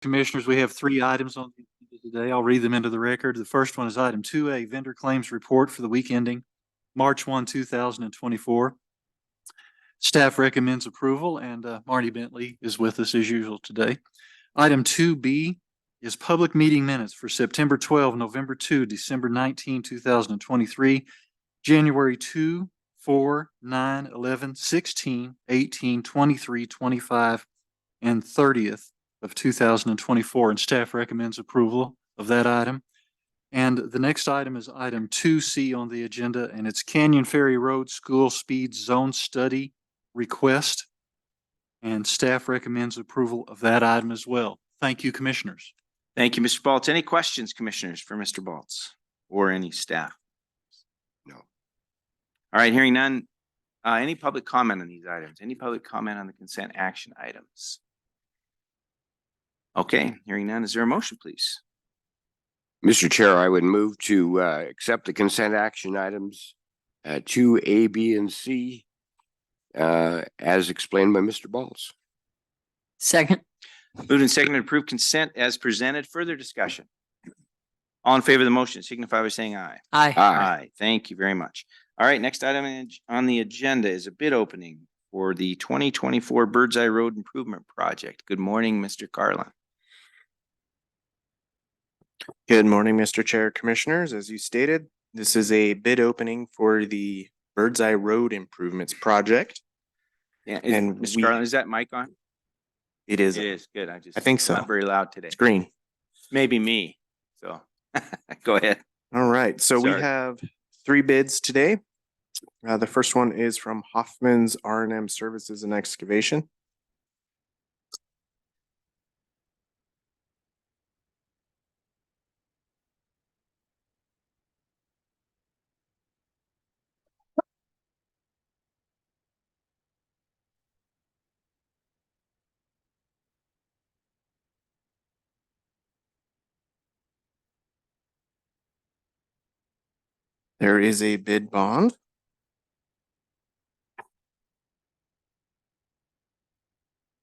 Commissioners, we have three items on the agenda today. I'll read them into the record. The first one is item 2A, vendor claims report for the week ending March 1, 2024. Staff recommends approval, and Marni Bentley is with us as usual today. Item 2B is public meeting minutes for September 12, November 2, December 19, 2023, January 2, 4, 9, 11, 16, 18, 23, 25, and 30th of 2024, and staff recommends approval of that item. And the next item is item 2C on the agenda, and it's Canyon Ferry Road School Speed Zone Study request, and staff recommends approval of that item as well. Thank you, Commissioners. Thank you, Mr. Baltz. Any questions, Commissioners, for Mr. Baltz or any staff? No. All right, hearing none. Any public comment on these items? Any public comment on the consent action items? Okay, hearing none. Is there a motion, please? Mr. Chair, I would move to accept the consent action items 2A, B, and C as explained by Mr. Baltz. Second. Moved and seconded to approve consent as presented. Further discussion? All in favor of the motion signify by saying aye. Aye. Aye. Thank you very much. All right, next item on the agenda is a bid opening for the 2024 Birdseye Road Improvement Project. Good morning, Mr. Karlin. Good morning, Mr. Chair, Commissioners. As you stated, this is a bid opening for the Birdseye Road Improvements Project. Yeah, And Mr. Karlin, is that mic on? It is. It is good. I think so. Not very loud today. It's green. Maybe me. So go ahead. All right. So we Sorry. have 3 bids today. The first one is from Hoffman's R&M Services and Excavation. There is a bid bond.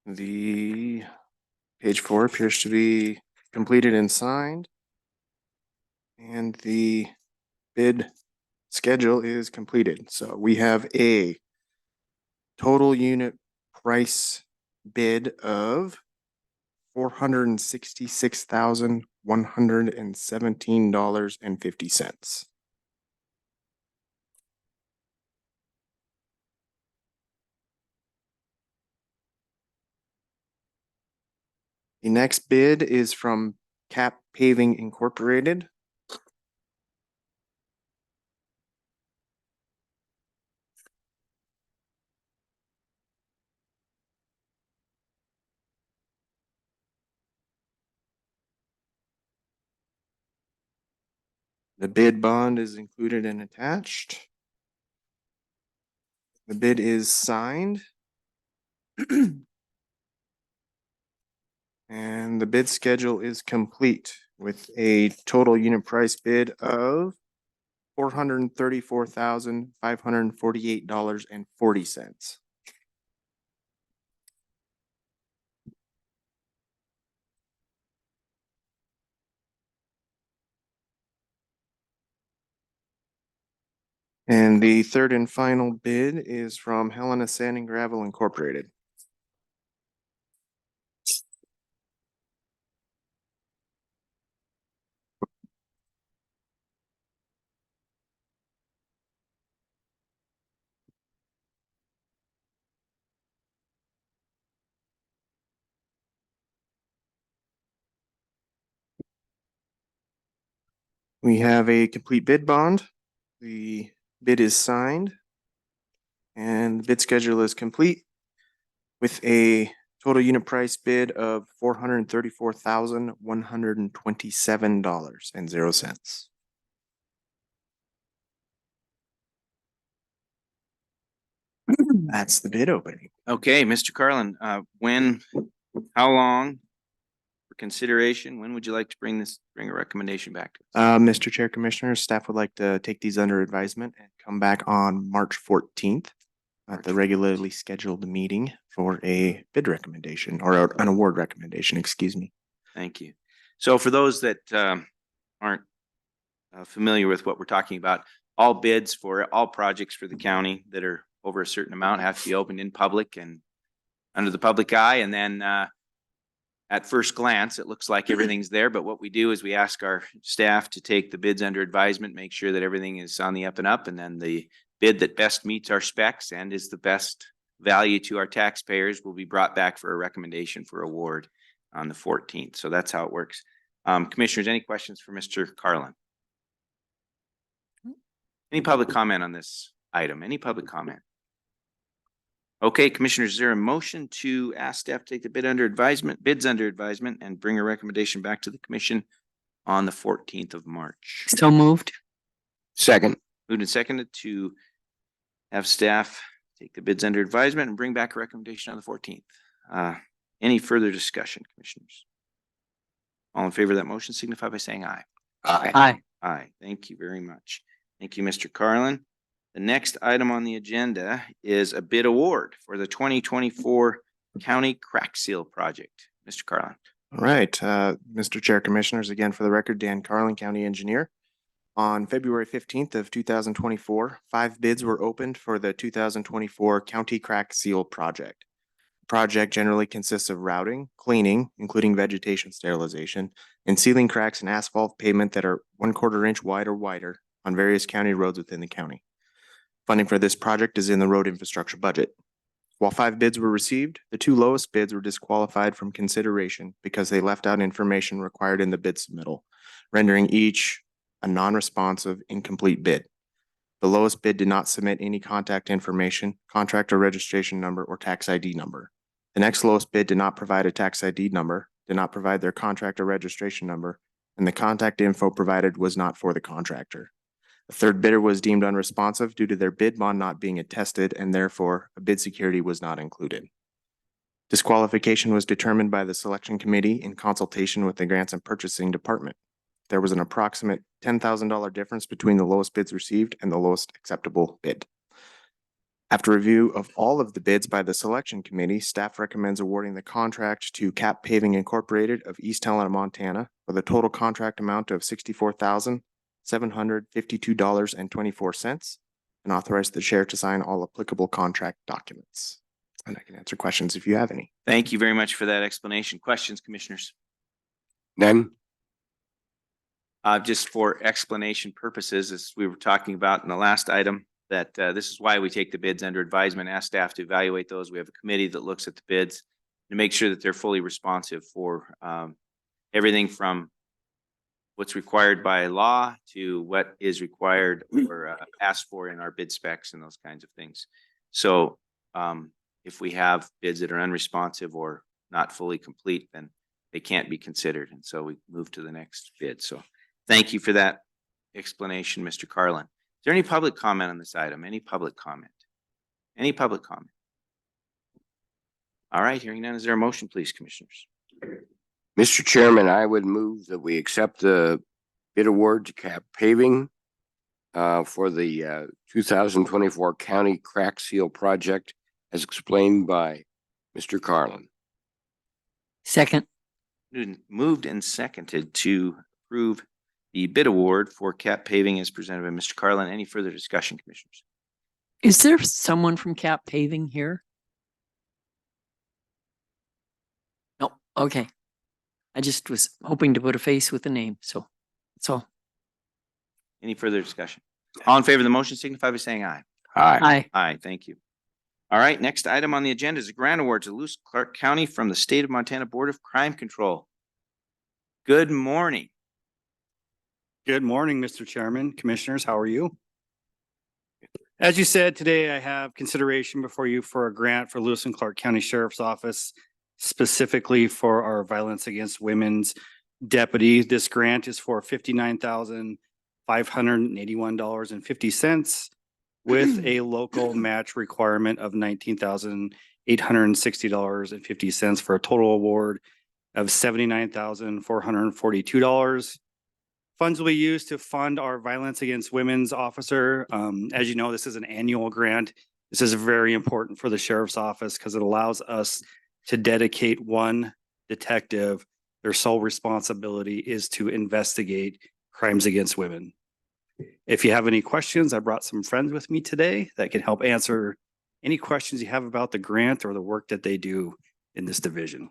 The page 4 appears to be completed and signed. And the bid schedule is completed. So we have a total unit price bid of $466,117.50. The next bid is from Cap Paving Incorporated. The bid bond is included and attached. The bid is signed. And the bid schedule is complete with a total unit price bid of $434,548.40. And the third and final bid is from Helena Sand and Gravel Incorporated. We have a complete bid bond. The bid is signed and the bid schedule is complete with a total unit price bid of $434,127.00. That's the bid opening. Okay, Mr. Karlin, how long for consideration? When would you like to bring a recommendation back to us? Mr. Chair, Commissioners, staff would like to take these under advisement and come back on March 14th at the regularly scheduled meeting for a bid recommendation or an award recommendation, excuse me. Thank you. So for those that aren't familiar with what we're talking about, all bids for all projects for the county that are over a certain amount have to be opened in public and under the public eye. And then at first glance, it looks like everything's there. But what we do is we ask our staff to take the bids under advisement, make sure that everything is on the up and up. And then the bid that best meets our specs and is the best value to our taxpayers will be brought back for a recommendation for award on the 14th. So that's how it works. Commissioners, any questions for Mr. Karlin? Any public comment on this item? Any public comment? Okay, Commissioners, is there a motion to ask staff to take the bids under advisement and bring a recommendation back to the commission on the 14th of March? So moved. Second. Moved and seconded to have staff take the bids under advisement and bring back a recommendation on the 14th. Any further discussion, Commissioners? All in favor of that motion signify by saying aye. Aye. Aye. Aye. Thank you very much. Thank you, Mr. Karlin. The next item on the agenda is a bid award for the 2024 County Crack Seal Project. Mr. Karlin. All right, Mr. Chair, Commissioners, again, for the record, Dan Karlin, County Engineer. On February 15th of 2024, 5 bids were opened for the 2024 County Crack Seal Project. The project generally consists of routing, cleaning, including vegetation sterilization, and sealing cracks in asphalt pavement that are 1/4 inch wide or wider on various county roads within the county. Funding for this project is in the road infrastructure budget. While 5 bids were received, the 2 lowest bids were disqualified from consideration because they left out information required in the bid submittal, rendering each a non-responsive, incomplete bid. The lowest bid did not submit any contact information, contractor registration number, or tax ID number. The next lowest bid did not provide a tax ID number, did not provide their contractor registration number, and the contact info provided was not for the contractor. The third bidder was deemed unresponsive due to their bid bond not being attested, and therefore a bid security was not included. Disqualification was determined by the selection committee in consultation with the Grants and Purchasing Department. There was an approximate $10,000 difference between the lowest bids received and the lowest acceptable bid. After review of all of the bids by the selection committee, staff recommends awarding the contract to Cap Paving Incorporated of East Helena, Montana, for the total contract amount of $64,752.24, and authorize the chair to sign all applicable contract documents. And I can answer questions if you have any. Thank you very much for that explanation. Questions, Commissioners? None. Just for explanation purposes, as we were talking about in the last item, that this is why we take the bids under advisement, ask staff to evaluate those. We have a committee that looks at the bids to make sure that they're fully responsive for everything from what's required by law to what is required or asked for in our bid specs and those kinds of things. So if we have bids that are unresponsive or not fully complete, then they can't be considered. And so we move to the next bid. So thank you for that explanation, Mr. Karlin. Is there any public comment on this item? Any public comment? Any public comment? All right, hearing none, is there a motion, please, Commissioners? Mr. Chairman, I would move that we accept the bid award to Cap Paving for the 2024 County Crack Seal Project as explained by Mr. Karlin. Second. Moved and seconded to approve the bid award for Cap Paving as presented by Mr. Karlin. Any further discussion, Commissioners? Is there someone from Cap Paving here? No. Okay. I just was hoping to put a face with a name. So that's all. Any further discussion? All in favor of the motion signify by saying aye. Aye. Aye. Aye, thank you. All right, next item on the agenda is a grant award to Lewis Clark County from the State of Montana Board of Crime Control. Good morning. Good morning, Mr. Chairman, Commissioners. How are you? As you said, today I have consideration before you for a grant for Lewis and Clark County Sheriff's Office, specifically for our violence against women's deputy. This grant is for $59,581.50 with a local match requirement of $19,860.50 for a total award of $79,442. Funds will be used to fund our violence against women's officer. As you know, this is an annual grant. This is very important for the sheriff's office because it allows us to dedicate one detective their sole responsibility is to investigate crimes against women. If you have any questions, I brought some friends with me today that can help answer any questions you have about the grant or the work that they do in this division.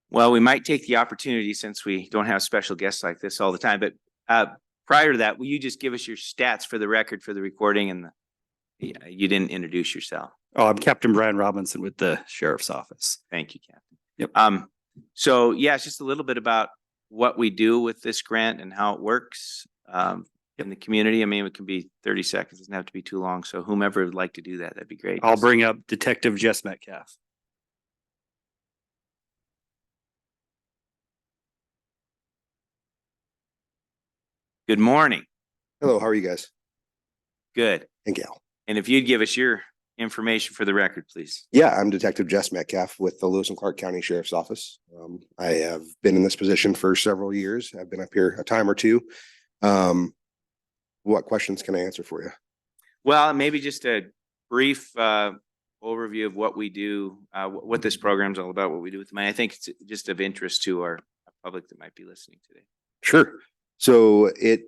Well, we might take the opportunity, since we don't have special guests like this all the time, but prior to that, will you just give us your stats for the record for the recording? And you didn't introduce yourself. Oh, I'm Captain Brian Robinson with the Sheriff's Office. Thank you, Captain. Yep. So yeah, it's just a little bit about what we do with this grant and how it works in the community. I mean, it can be 30 seconds. It doesn't have to be too long. So whomever would like to do that, that'd be great. I'll bring up Detective Jess Metcalf. Good morning. Hello, how are you guys? Good. And gal. And if you'd give us your information for the record, please. Yeah, I'm Detective Jess Metcalf with the Lewis and Clark County Sheriff's Office. I have been in this position for several years. I've been up here a time or two. What questions can I answer for you? Well, maybe just a brief overview of what we do, what this program's all about, what we do with the money. I think it's just of interest to our public that might be listening today. Sure. So it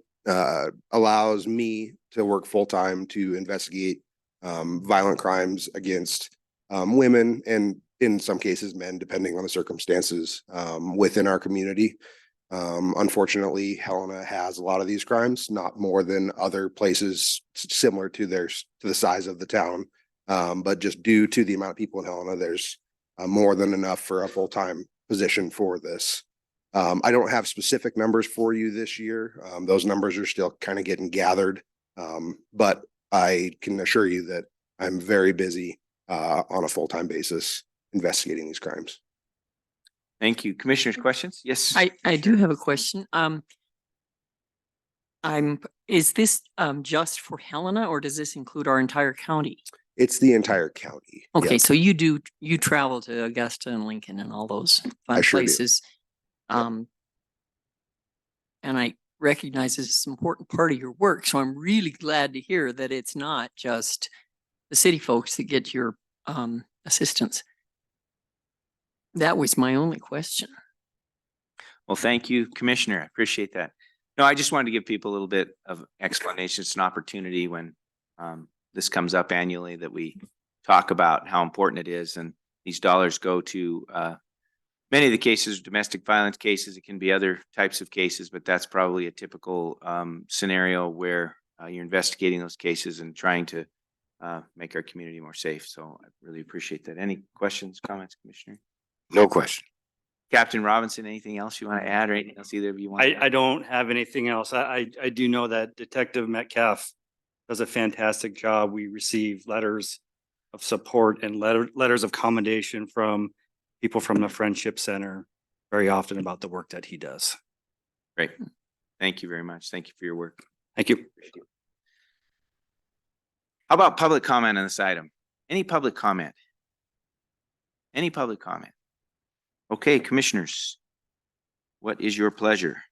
allows me to work full-time to investigate violent crimes against women and in some cases men, depending on the circumstances within our community. Unfortunately, Helena has a lot of these crimes, not more than other places similar to the size of the town. But just due to the amount of people in Helena, there's more than enough for a full-time position for this. I don't have specific numbers for you this year. Those numbers are still kind of getting gathered. But I can assure you that I'm very busy on a full-time basis investigating these crimes. Thank you. Commissioners, questions? Yes. I do have a question. Is this just for Helena or does this include our entire county? It's the entire county. Okay, Yep. so you travel to Augusta and Lincoln and all those fun sure do. places. And I recognize it's an important part of your work. So I'm really glad to hear that it's not just the city folks that get your assistance. That was my only question. Well, thank you, Commissioner. I appreciate that. No, I just wanted to give people a little bit of explanation. It's an opportunity when this comes up annually that we talk about how important it is. And these dollars go to many of the cases, domestic violence cases. It can be other types of cases, but that's probably a typical scenario where you're investigating those cases and trying to make our community more safe. So I really appreciate that. Any questions, comments, Commissioner? No question. Captain Robinson, anything else you want to add or anything else either of you want? I don't have anything else. I do know that Detective Metcalf does a fantastic job. We receive letters of support and letters of commendation from people from the Friendship Center very often about the work that he does. Great. Thank you very much. Thank you for your work. Thank you. How about public comment on this item? Any public comment? Any public comment? Okay, commissioners, what is your pleasure?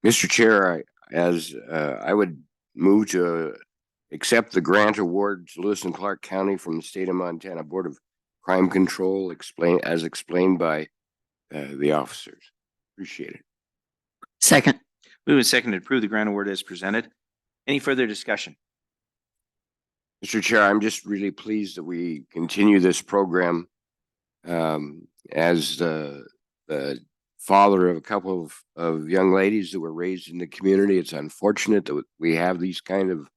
Mr. Chair, I would move to accept the grant award to Lewis and Clark County from the State of Montana Board of Crime Control, as explained by the officers. Appreciate it. Second. Move and second to approve the grant award as presented. Any further discussion? Mr. Chair, I'm just really pleased that we continue this program. As the father of a couple of young ladies that were raised in the community, it's unfortunate that we have these kind of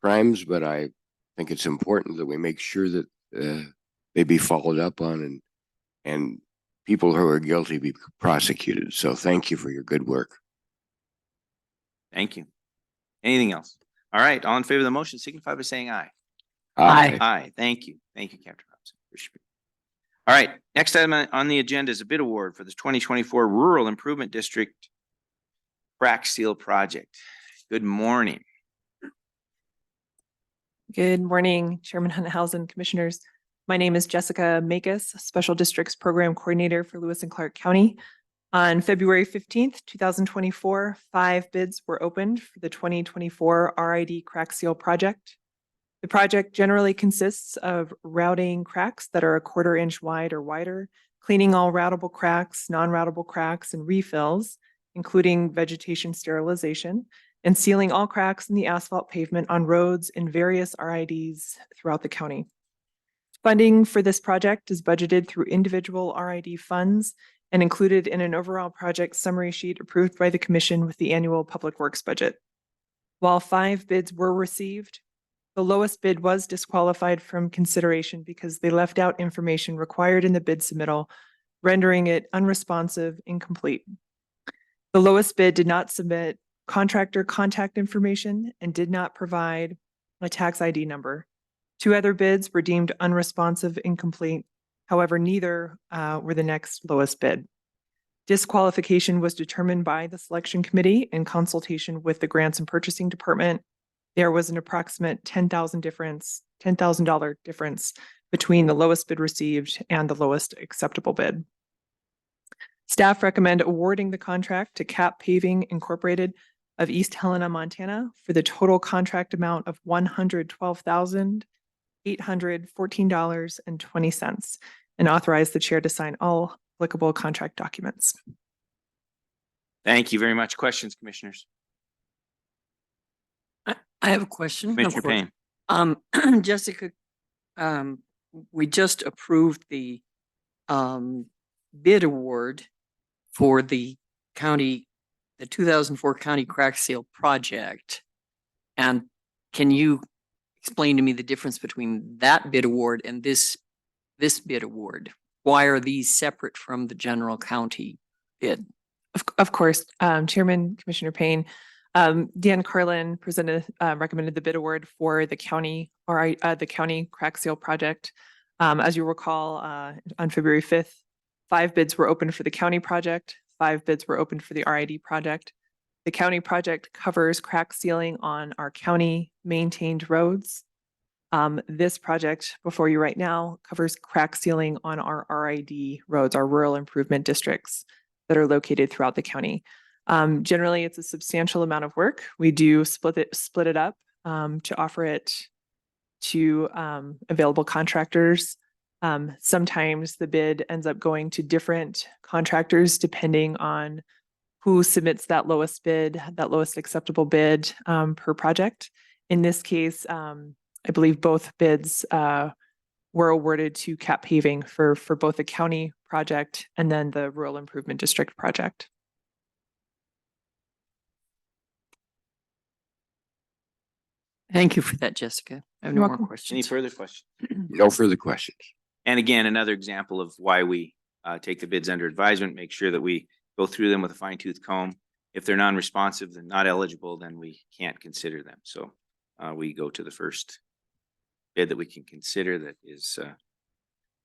crimes, but I think it's important that we make sure that they be followed up on and people who are guilty be prosecuted. So thank you for your good work. Thank you. Anything else? All right, all in favor of the motion signify by saying aye. Aye. Aye. Thank you. Thank you, Captain Robinson. Appreciate it. All right, next item on the agenda is a bid award for the 2024 Rural Improvement District Crack Seal Project. Good morning. Good morning, Chairman Hunthausen, Commissioners. My name is Jessica Makis, Special Districts Program Coordinator for Lewis and Clark County. On February 15th, 2024, 5 bids were opened for the 2024 RID Crack Seal Project. The project generally consists of routing cracks that are a 1/4 inch wide or wider, cleaning all routable cracks, non-routable cracks, and refills, including vegetation sterilization, and sealing all cracks in the asphalt pavement on roads in various RIDs throughout the county. Funding for this project is budgeted through individual RID funds and included in an overall project summary sheet approved by the commission with the annual public works budget. While 5 bids were received, the lowest bid was disqualified from consideration because they left out information required in the bid submittal, rendering it unresponsive, incomplete. The lowest bid did not submit contractor contact information and did not provide a tax ID number. 2 other bids were deemed unresponsive, incomplete. However, neither were the next lowest bid. Disqualification was determined by the selection committee in consultation with the grants and purchasing department. There was an approximate $10,000 difference between the lowest bid received and the lowest acceptable bid. Staff recommend awarding the contract to Cap Paving Incorporated of East Helena, Montana for the total contract amount of $112,814.20 and authorize the chair to sign all applicable contract documents. Thank you very much. Questions, commissioners? I have a question. of Commissioner course. Payne. Jessica, we just approved the bid award for the 2004 county crack seal project. And can you explain to me the difference between that bid award and this bid award? Why are these separate from the general county bid? Of course, Chairman, Commissioner Payne, Dan Karlin recommended the bid award for the county the county crack seal project. As you recall, on February 5th, 5 bids were opened for the county project, 5 bids were opened for the RID project. The county project covers crack sealing on our county maintained roads. This project before you right now covers crack sealing on our RID roads, our rural improvement districts that are located throughout the county. Generally, it's a substantial amount of work. We do split it up to offer it to available contractors. Sometimes the bid ends up going to different contractors depending on who submits that lowest bid, that lowest acceptable bid per project. In this case, I believe both bids were awarded to Cap Paving for both the county project and then the rural improvement district project. Thank you for that, Jessica. I have no You're more welcome. Any questions. further questions? No further questions. And again, another example of why we take the bids under advisement, make sure that we go through them with a fine tooth comb. If they're non-responsive, they're not eligible, then we can't consider them. So we go to the first bid that we can consider that is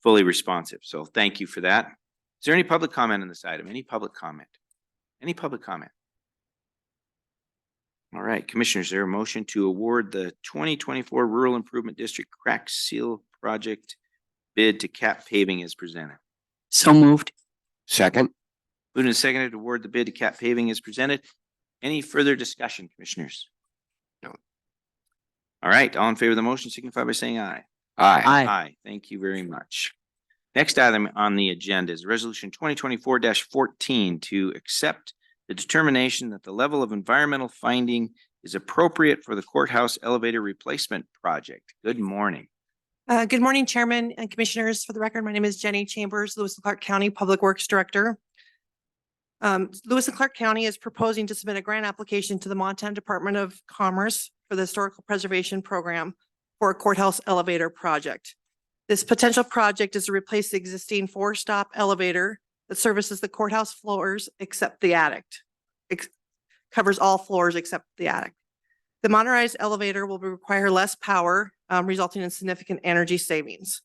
fully responsive. So thank you for that. Is there any public comment on this item? Any public comment? Any public comment? All right, commissioners, is there a motion to award the 2024 Rural Improvement District Crack Seal Project bid to Cap Paving as presented? So moved. Second? Moved and seconded to award the bid to Cap Paving as presented. Any further discussion, commissioners? No. All right, all in favor of the motion signify by saying aye. Aye. Aye. Thank you very much. Next item on the agenda is Resolution 2024-14 to accept the determination that the level of environmental finding is appropriate for the courthouse elevator replacement project. Good morning. Good morning, Chairman and Commissioners. For the record, my name is Jenny Chambers, Lewis and Clark County Public Works Director. Lewis and Clark County is proposing to submit a grant application to the Montana Department of Commerce for the Historical Preservation Program for a courthouse elevator project. This potential project is to replace the existing 4-stop elevator that services the courthouse floors except the attic. Covers all floors except the attic. The modernized elevator will require less power, resulting in significant energy savings.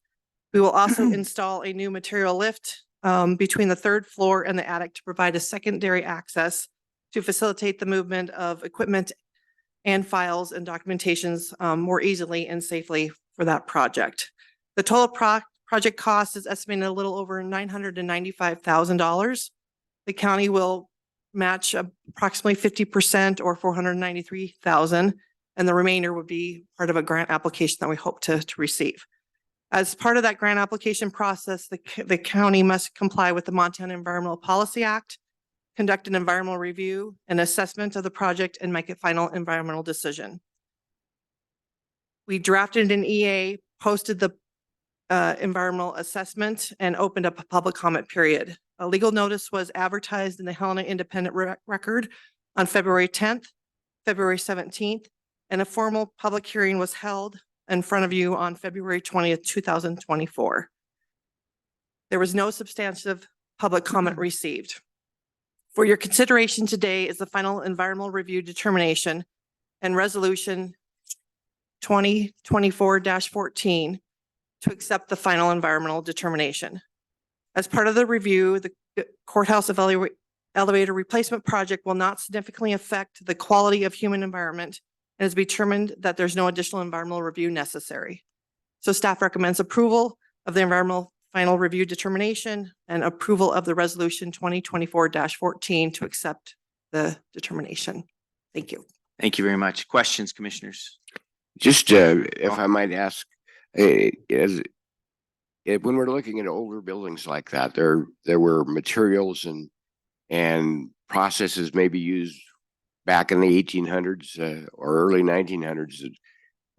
We will also install a new material lift between the 3rd floor and the attic to provide a secondary access to facilitate the movement of equipment and files and documentations more easily and safely for that project. The total project cost is estimated a little over $995,000. The county will match approximately 50% or $493,000. and the remainder would be part of a grant application that we hope to receive. As part of that grant application process, the county must comply with the Montana Environmental Policy Act, conduct an environmental review and assessment of the project, and make a final environmental decision. We drafted an EA, posted the environmental assessment, and opened up a public comment period. A legal notice was advertised in the Helena Independent Record on February 10th, February 17th, and a formal public hearing was held in front of you on February 20th, 2024. There was no substantive public comment received. For your consideration today is the final environmental review determination and resolution 2024-14 to accept the final environmental determination. As part of the review, the courthouse elevator replacement project will not significantly affect the quality of human environment and has determined that there's no additional environmental review necessary. So staff recommends approval of the environmental final review determination and approval of the resolution 2024-14 to accept the determination. Thank you. Thank you very much. Questions, commissioners? Just, if I might ask, when we're looking at older buildings like that, there were materials and processes maybe used back in the 1800s or early 1900s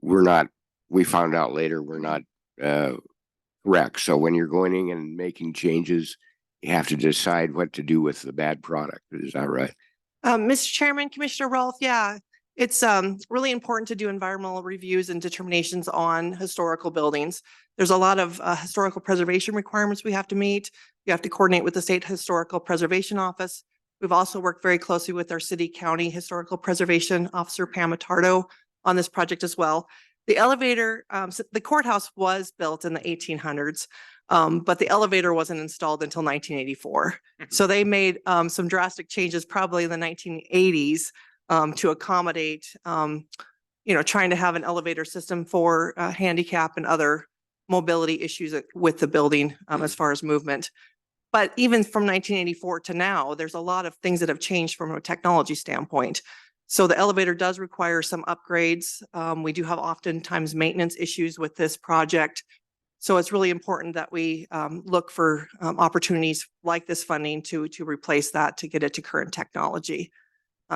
that we found out later were not correct. So when you're going in and making changes, you have to decide what to do with the bad product. Is that right? Mr. Chairman, Commissioner Rolfe, yeah, it's really important to do environmental reviews and determinations on historical buildings. There's a lot of historical preservation requirements we have to meet. You have to coordinate with the State Historical Preservation Office. We've also worked very closely with our city county historical preservation officer, Pam Attardo, on this project as well. The elevator, the courthouse was built in the 1800s, but the elevator wasn't installed until 1984. So they made some drastic changes probably in the 1980s to accommodate, trying to have an elevator system for handicap and other mobility issues with the building as far as movement. But even from 1984 to now, there's a lot of things that have changed from a technology standpoint. So the elevator does require some upgrades. We do have oftentimes maintenance issues with this project. So it's really important that we look for opportunities like this funding to replace that, to get it to current technology.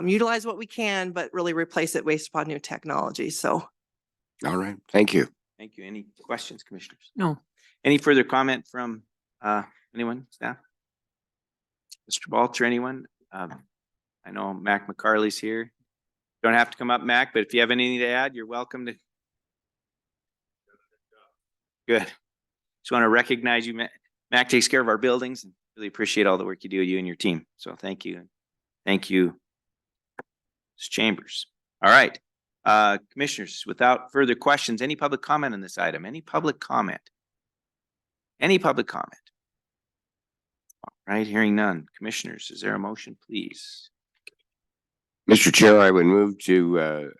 Utilize what we can, but really replace it based upon new technology. So. All right. Thank you. Thank you. Any questions, commissioners? No. Any further comment from anyone, staff? Mr. Balch or anyone? I know Mac McCarley's here. Don't have to come up, Mac, but if you have anything to add, you're welcome to. Good. Just want to recognize you. Mac takes care of our buildings and really appreciate all the work you do, you and your team. So thank you. Thank you, Ms. Chambers. All right. Commissioners, without further questions, any public comment on this item? Any public comment? Any public comment? All right, hearing none. Commissioners, is there a motion, please? Mr. Chair, I would move to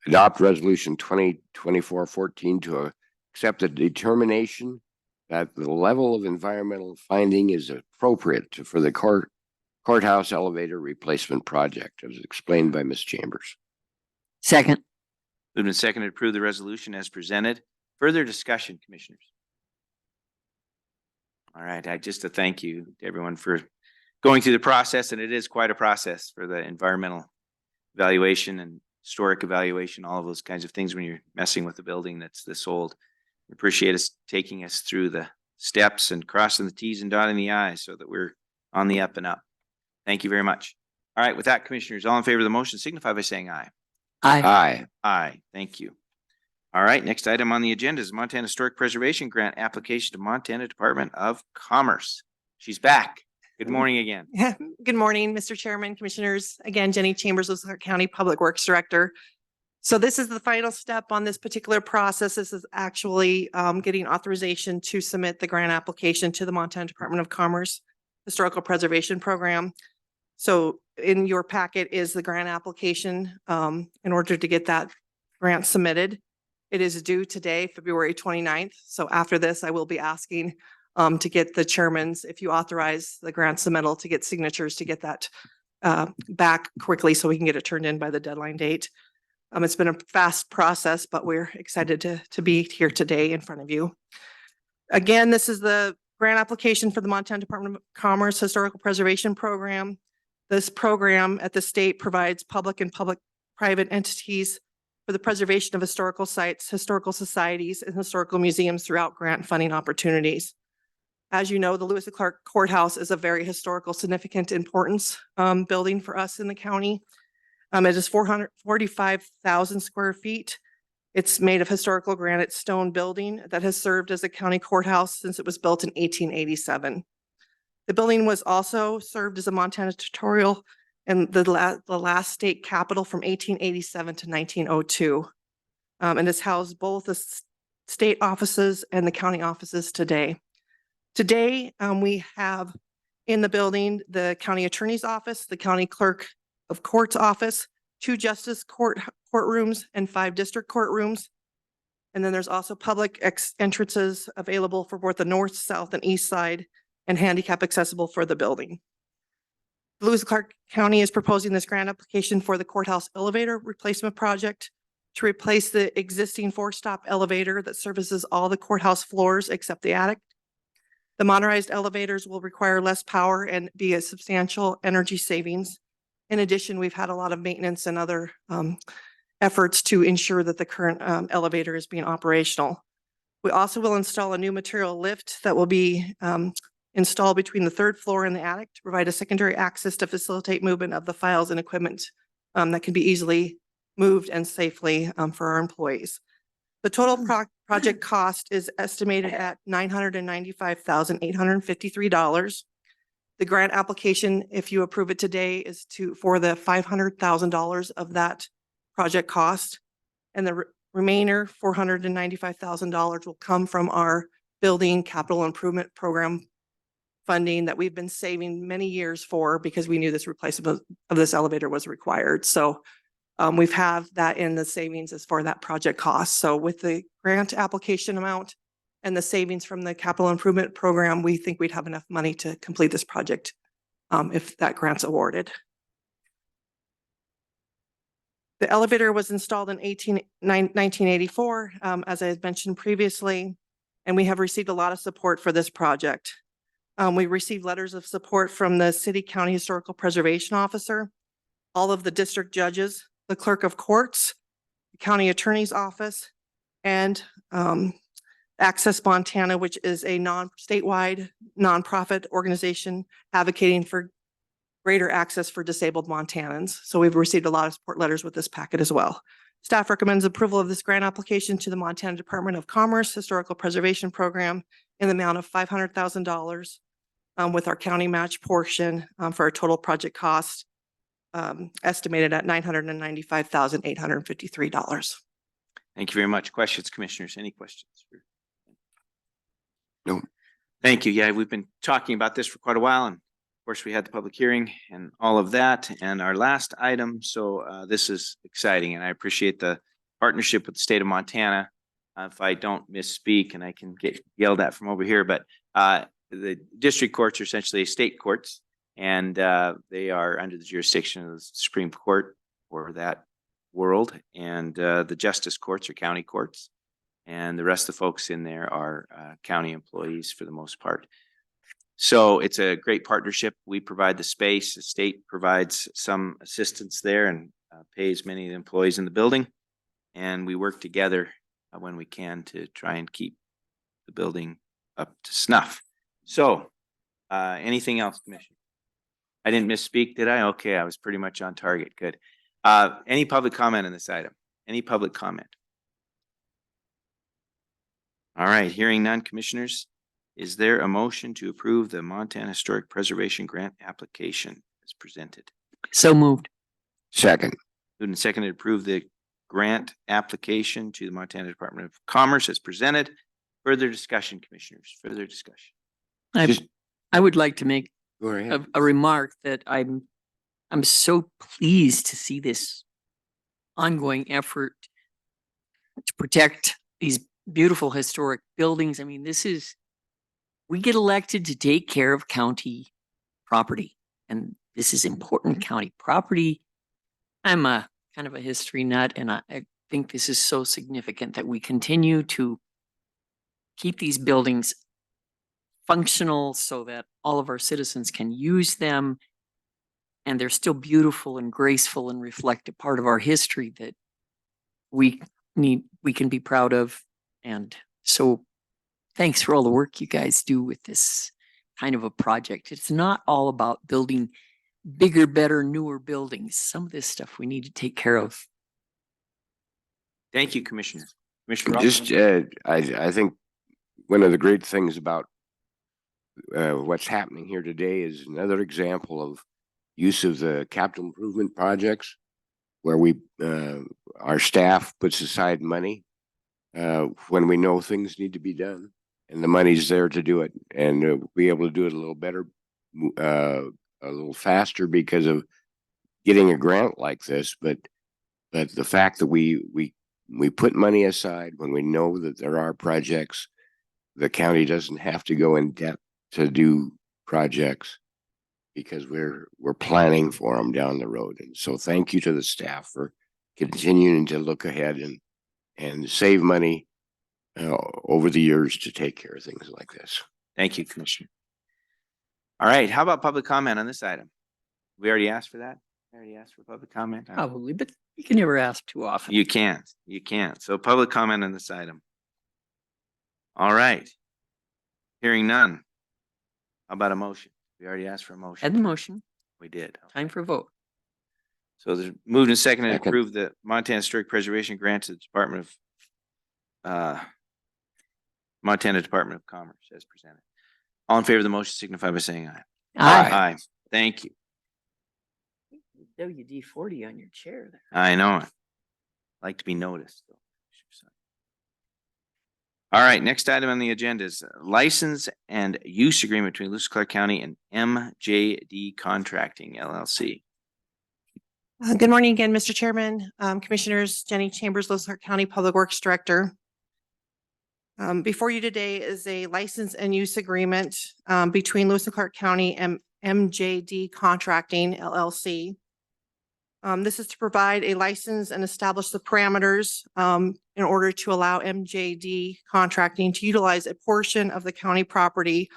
adopt resolution 2024-14 to accept the determination that the level of environmental finding is appropriate for the courthouse elevator replacement project, as explained by Ms. Chambers. Second. Moved and seconded to approve the resolution as presented. Further discussion, commissioners? All right, just a thank you to everyone for going through the process, and it is quite a process for the environmental evaluation and historic evaluation, all of those kinds of things when you're messing with a building that's this old. We appreciate us taking us through the steps and crossing the T's and dotting the I's so that we're on the up and up. Thank you very much. All right, with that, commissioners, all in favor of the motion signify by saying aye. Aye. Aye. Aye. Thank you. All right, next item on the agenda is Montana Historic Preservation Grant application to Montana Department of Commerce. She's back. Good morning again. Good morning, Mr. Chairman, Commissioners. Again, Jenny Chambers, Liston County Public Works Director. So this is the final step on this particular process. This is actually getting authorization to submit the grant application to the Montana Department of Commerce Historical Preservation Program. So in your packet is the grant application in order to get that grant submitted. It is due today, February 29th. So after this, I will be asking to get the chairmans, if you authorize the grant submittal, to get signatures to get that back quickly so we can get it turned in by the deadline date. It's been a fast process, but we're excited to be here today in front of you. Again, this is the grant application for the Montana Department of Commerce Historical Preservation Program. This program at the state provides public and private entities for the preservation of historical sites, historical societies, and historical museums throughout grant funding opportunities. As you know, the Lewis and Clark Courthouse is a very historical, significant importance building for us in the county. It is 445,000 square feet. It's made of historical granite stone building that has served as a county courthouse since it was built in 1887. The building was also served as a Montana territorial and the last state capital from 1887 to 1902. And it's housed both the state offices and the county offices today. Today, we have in the building the county attorney's office, the county clerk of court's office, 2 justice courtrooms, and 5 district courtrooms. And then there's also public entrances available for both the north, south, and east side, and handicap accessible for the building. Lewis and Clark County is proposing this grant application for the courthouse elevator replacement project to replace the existing 4-stop elevator that services all the courthouse floors except the attic. The modernized elevators will require less power and be a substantial energy savings. In addition, we've had a lot of maintenance and other efforts to ensure that the current elevator is being operational. We also will install a new material lift that will be installed between the 3rd floor and the attic to provide a secondary access to facilitate movement of the files and equipment that can be easily moved and safely for our employees. The total project cost is estimated at $995,853. The grant application, if you approve it today, is for the $500,000 of that project cost. And the remainder, $495,000, will come from our building capital improvement program funding that we've been saving many years for because we knew this replacement of this elevator was required. So we've had that in the savings as for that project cost. So with the grant application amount and the savings from the capital improvement program, we think we'd have enough money to complete this project if that grant's awarded. The elevator was installed in 1984, as I had mentioned previously, and we have received a lot of support for this project. We received letters of support from the City County Historical Preservation Officer, all of the district judges, the clerk of courts, the county attorney's office, and Access Montana, which is a statewide nonprofit organization advocating for greater access for disabled Montanans. So we've received a lot of support letters with this packet as well. Staff recommends approval of this grant application to the Montana Department of Commerce Historical Preservation Program in the amount of $500,000 with our county match portion for a total project cost estimated at $995,853. Thank you very much. Questions, commissioners? Any questions? No. Thank you. Yeah, we've been talking about this for quite a while, and of course we had the public hearing and all of that. And our last item, so this is exciting, and I appreciate the partnership with the state of Montana. If I don't misspeak, and I can get yelled at from over here, but the district courts are essentially state courts, and they are under the jurisdiction of the Supreme Court for that world, and the justice courts are county courts, and the rest of the folks in there are county employees for the most part. So it's a great partnership. We provide the space, the state provides some assistance there and pays many of the employees in the building, and we work together when we can to try and keep the building up to snuff. So anything else, Commissioner? I didn't misspeak, did I? Okay, I was pretty much on target. Good. Any public comment on this item? Any public comment? All right, hearing none, commissioners. Is there a motion to approve the Montana Historic Preservation Grant application as presented? So moved. Second. Moved and seconded to approve the grant application to the Montana Department of Commerce as presented. Further discussion, commissioners, further discussion. I would like to make Go ahead. a remark that I'm so pleased to see this ongoing effort to protect these beautiful historic buildings. I mean, we get elected to take care of county property, and this is important county property. I'm a kind of a history nut, and I think this is so significant that we continue to keep these buildings functional so that all of our citizens can use them. And they're still beautiful and graceful and reflect a part of our history that we can be proud of. And so thanks for all the work you guys do with this kind of a project. It's not all about building bigger, better, newer buildings. Some of this stuff we need to take care of. Thank you, Commissioner. Commissioner Ross? Just, I think one of the great things about what's happening here today is another example of use of the capital improvement projects where our staff puts aside money when we know things need to be done and the money's there to do it, and be able to do it a little better, a little faster because of getting a grant like this. But the fact that we put money aside when we know that there are projects, the county doesn't have to go in debt to do projects because we're planning for them down the road. And so thank you to the staff for continuing to look ahead and save money over the years to take care of things like this. Thank you, Commissioner. All right, how about public comment on this item? We already asked for that? I already asked for public comment? Probably, but you can never ask too often. You can't. So public comment on this item. All right. Hearing none. How about a motion? We already asked for a motion. Had the motion, We did. time for a vote. So there's moved and seconded to Second. approve the Montana Historic Preservation Grant to the Montana Department of Commerce as presented. All in favor of the motion signify by saying aye. Aye. Thank you. WD-40 on your chair there. I know it. Like to be noticed. All right, next item on the agenda is license and use agreement between Lewis Clark County and MJD Contracting LLC. Good morning again, Mr. Chairman, Commissioners. Jenny Chambers, Lewis Clark County Public Works Director. Before you today is a license and use agreement between Lewis and Clark County and MJD Contracting LLC. This is to provide a license and establish the parameters in order to allow MJD Contracting to utilize a portion of the county property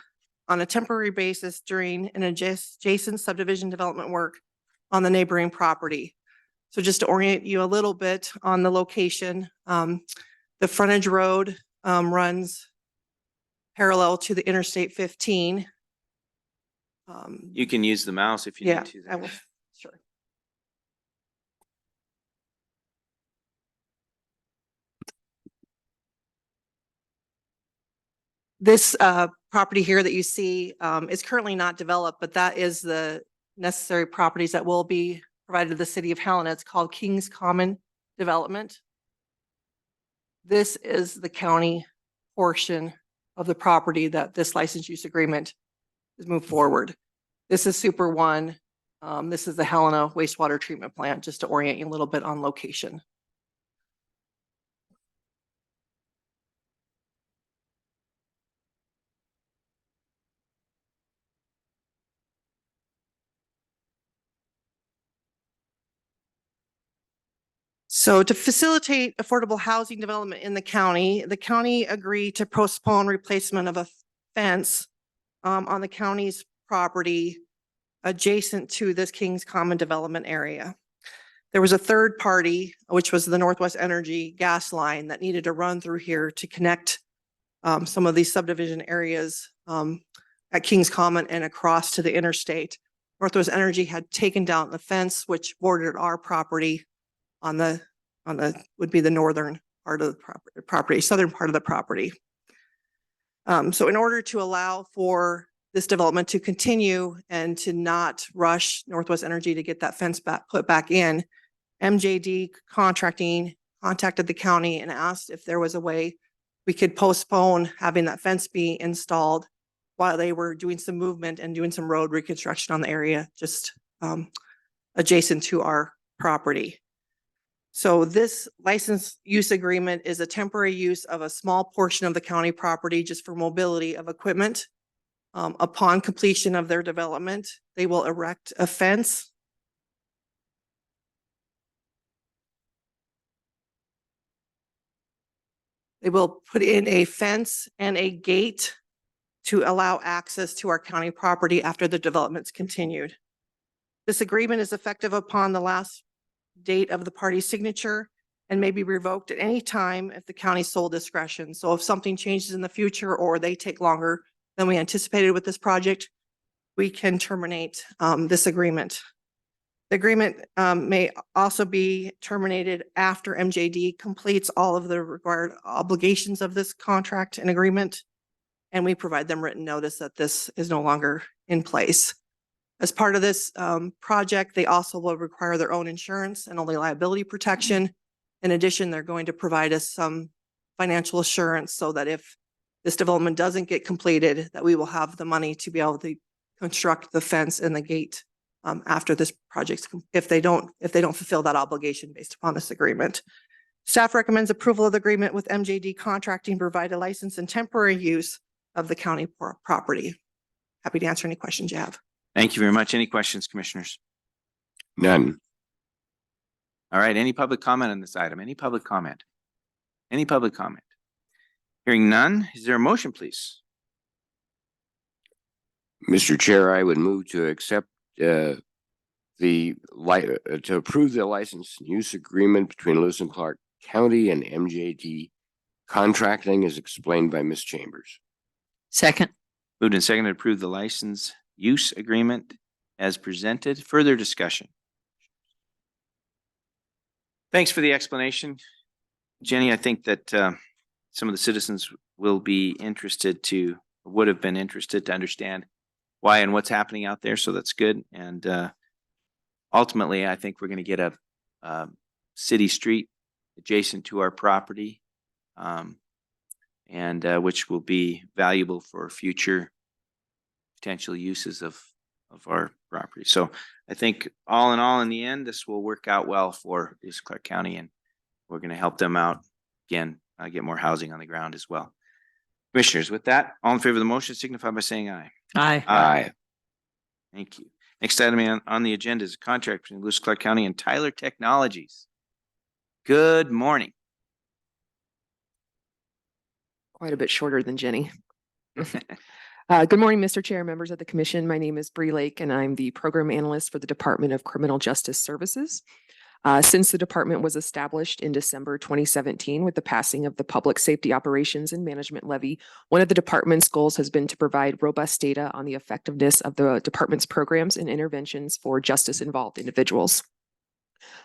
on a temporary basis during an adjacent subdivision development work on the neighboring property. So just to orient you a little bit on the location, the frontage road runs parallel to the Interstate 15. You can use the mouse if you Yeah, need to. I will, sure. This property here that you see is currently not developed, but that is the necessary properties that will be provided to the city of Helena. It's called Kings Common Development. This is the county portion of the property that this license use agreement is moved forward. This is Super One. This is the Helena wastewater treatment plant, just to orient you a little bit on location. So to facilitate affordable housing development in the county agreed to postpone replacement of a fence on the county's property adjacent to this Kings Common development area. There was a third party, which was the Northwest Energy gas line that needed to run through here to connect some of these subdivision areas at Kings Common and across to the interstate. Northwest Energy had taken down the fence which bordered our property on the would be the northern part of the property, southern part of the property. So in order to allow for this development to continue and to not rush Northwest Energy to get that fence put back in, MJD Contracting contacted the county and asked if there was a way we could postpone having that fence be installed while they were doing some movement and doing some road reconstruction on the area just adjacent to our property. So this license use agreement is a temporary use of a small portion of the county property just for mobility of equipment. Upon completion of their development, they will erect a fence They will put in a fence and a gate to allow access to our county property after the development's continued. This agreement is effective upon the last date of the party's signature and may be revoked at any time at the county's sole discretion. So if something changes in the future or they take longer than we anticipated with this project, we can terminate this agreement. The agreement may also be terminated after MJD completes all of the required obligations of this contract and agreement, and we provide them written notice that this is no longer in place. As part of this project, they also will require their own insurance and only liability protection. In addition, they're going to provide us some financial assurance so that if this development doesn't get completed, that we will have the money to be able to construct the fence and the gate after this project, if they don't fulfill that obligation based upon this agreement. Staff recommends approval of the agreement with MJD Contracting to provide a license and temporary use of the county property. Happy to answer any questions you have. Thank you very much. Any questions, commissioners? None. All right, any public comment on this item? Any public comment? Any public comment? Hearing none, is there a motion, please? Mr. Chair, I would move to accept to approve the license and use agreement between Lewis and Clark County and MJD Contracting as explained by Ms. Chambers. Second. Moved and seconded to approve the license use agreement as presented. Further discussion? Thanks for the explanation, Jenny. I think that some of the citizens will be would have been interested to understand why and what's happening out there. So that's good. And ultimately, I think we're going to get a city street adjacent to our property, and which will be valuable for future potential uses of our property. So I think all in all, in the end, this will work out well for Lewis and Clark County, and we're going to help them out again, get more housing on the ground as well. Commissioners, with that, all in favor of the motion signify by saying aye. Aye. Aye. Thank you. Next item on the agenda is a contract between Lewis and Clark County and Tyler Technologies. Good morning. Quite a bit shorter than Jenny. Good morning, Mr. Chair, members of the commission. My name is Bree Lake, and I'm the program analyst for the Department of Criminal Justice Services. Since the department was established in December 2017 with the passing of the Public Safety Operations and Management Levy, one of the department's goals has been to provide robust data on the effectiveness of the department's programs and interventions for justice-involved individuals.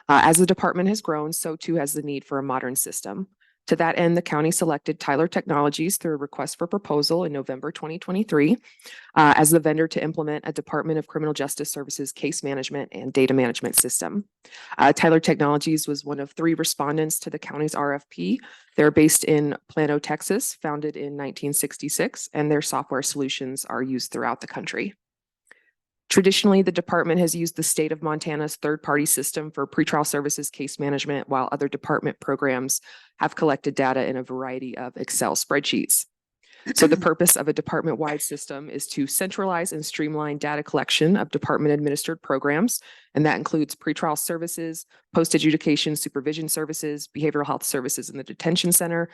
As the department has grown, so too has the need for a modern system. To that end, the county selected Tyler Technologies through a request for proposal in November 2023 as the vendor to implement a Department of Criminal Justice Services case management and data management system. Tyler Technologies was one of 3 respondents to the county's RFP. They're based in Plano, Texas, founded in 1966, and their software solutions are used throughout the country. Traditionally, the department has used the state of Montana's third-party system for pretrial services case management, while other department programs have collected data in a variety of Excel spreadsheets. So the purpose of a department-wide system is to centralize and streamline data collection of department-administered programs, and that includes pretrial services, post-adjudication supervision services, behavioral health services in the detention center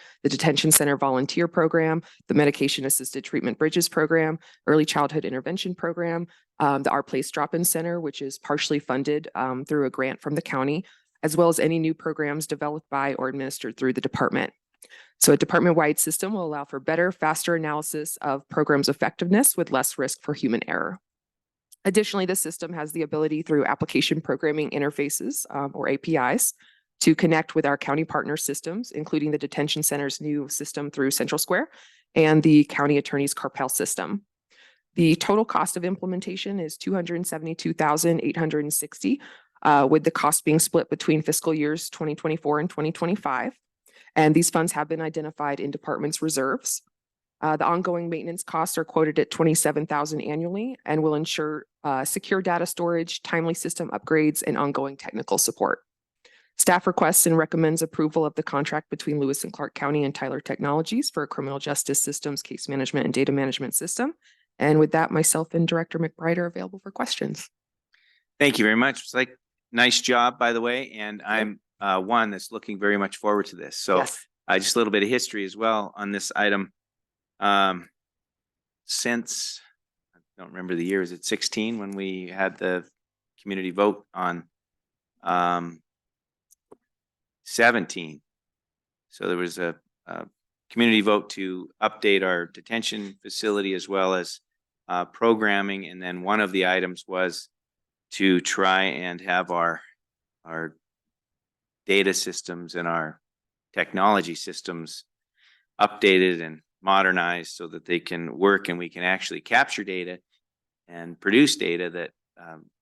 volunteer program, the medication-assisted treatment bridges program, early childhood intervention program, the Our Place Drop-In Center, which is partially funded through a grant from the county, as well as any new programs developed by or administered through the department. So a department-wide system will allow for better, faster analysis of programs' effectiveness with less risk for human error. Additionally, the system has the ability through application programming interfaces or APIs to connect with our county partner systems, including the detention center's new system through Central Square and the county attorney's Carpel system. The total cost of implementation is $272,860, with the cost being split between fiscal years 2024 and 2025. And these funds have been identified in department's reserves. The ongoing maintenance costs are quoted at $27,000 annually and will ensure secure data storage, timely system upgrades, and ongoing technical support. Staff requests and recommends approval of the contract between Lewis and Clark County and Tyler Technologies for a criminal justice systems, case management, and data management system. And with that, myself and Director McBride are available for questions. Thank you very much. It's like, nice job, by the way. And I'm one that's looking very much forward to this. So Yes. Just a little bit of history as well on this item. Since, I don't remember the year, is it 16 when we had the community vote on 17? So there was a community vote to update our detention facility as well as programming. And then one of the items was to try and have our data systems and our technology systems updated and modernized so that they can work and we can actually capture data and produce data that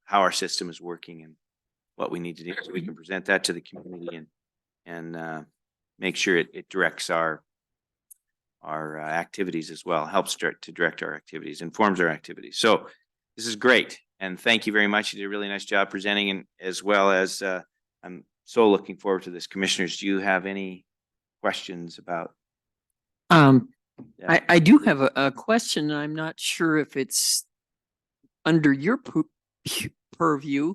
how our system is working and what we need to do so we can present that to the community and make sure it directs our activities as well, helps to direct our activities, informs our activities. So this is great. And thank you very much. You did a really nice job presenting, and as well as I'm so looking forward to this. Commissioners, do you have any questions about? Yeah. I do have a question. I'm not sure if it's under your purview.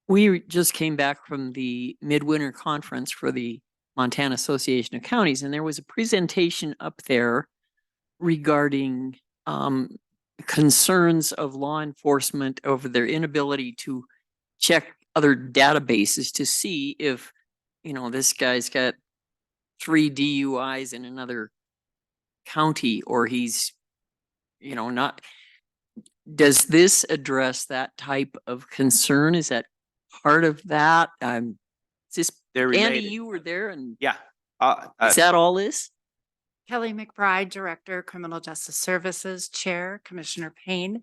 We just came back from the midwinter conference for the Montana Association of Counties, and there was a presentation up there regarding concerns of law enforcement over their inability to check other databases to see if, you know, this guy's got 3 DUIs in another county, or he's, you know, not. Does this address that type of concern? Is that part of that? Is this, They're Andy, related. you were there, and Yeah. is that all this? Kelly McBride, Director, Criminal Justice Services, Chair, Commissioner Payne.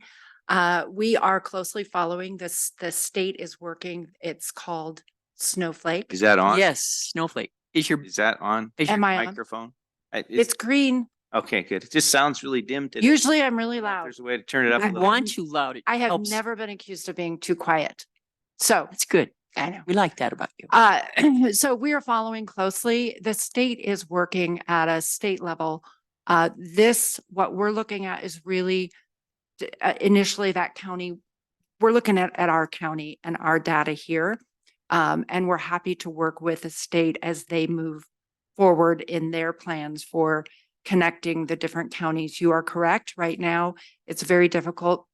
We are closely following this. The state is working. It's called Snowflake. Is that on? Yes, Snowflake. Is that on? is your Am I on? Microphone? It's green. okay, good. It just sounds really dim today. Usually I'm really If loud. There's a way to turn it up a I little. want you loud. It I have helps. never been accused of being too quiet. So That's good. I know. We like that about you. So we are following closely. The state is working at a state level. What we're looking at is really initially that county. We're looking at our county and our data here. And we're happy to work with the state as they move forward in their plans for connecting the different counties. You are correct. Right now, it's very difficult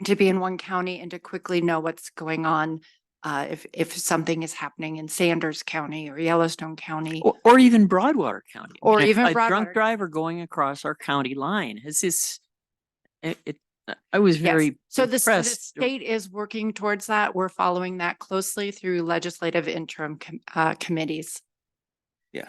to be in one county and to quickly know what's going on. If something is happening in Sanders County or Yellowstone County. Or even Broadwater County. I Or mean, even a drunk Broadwater. driver going across our county line. Has this? I was Yes. very So the impressed. state is working towards that. We're following that closely through legislative interim committees. Yeah.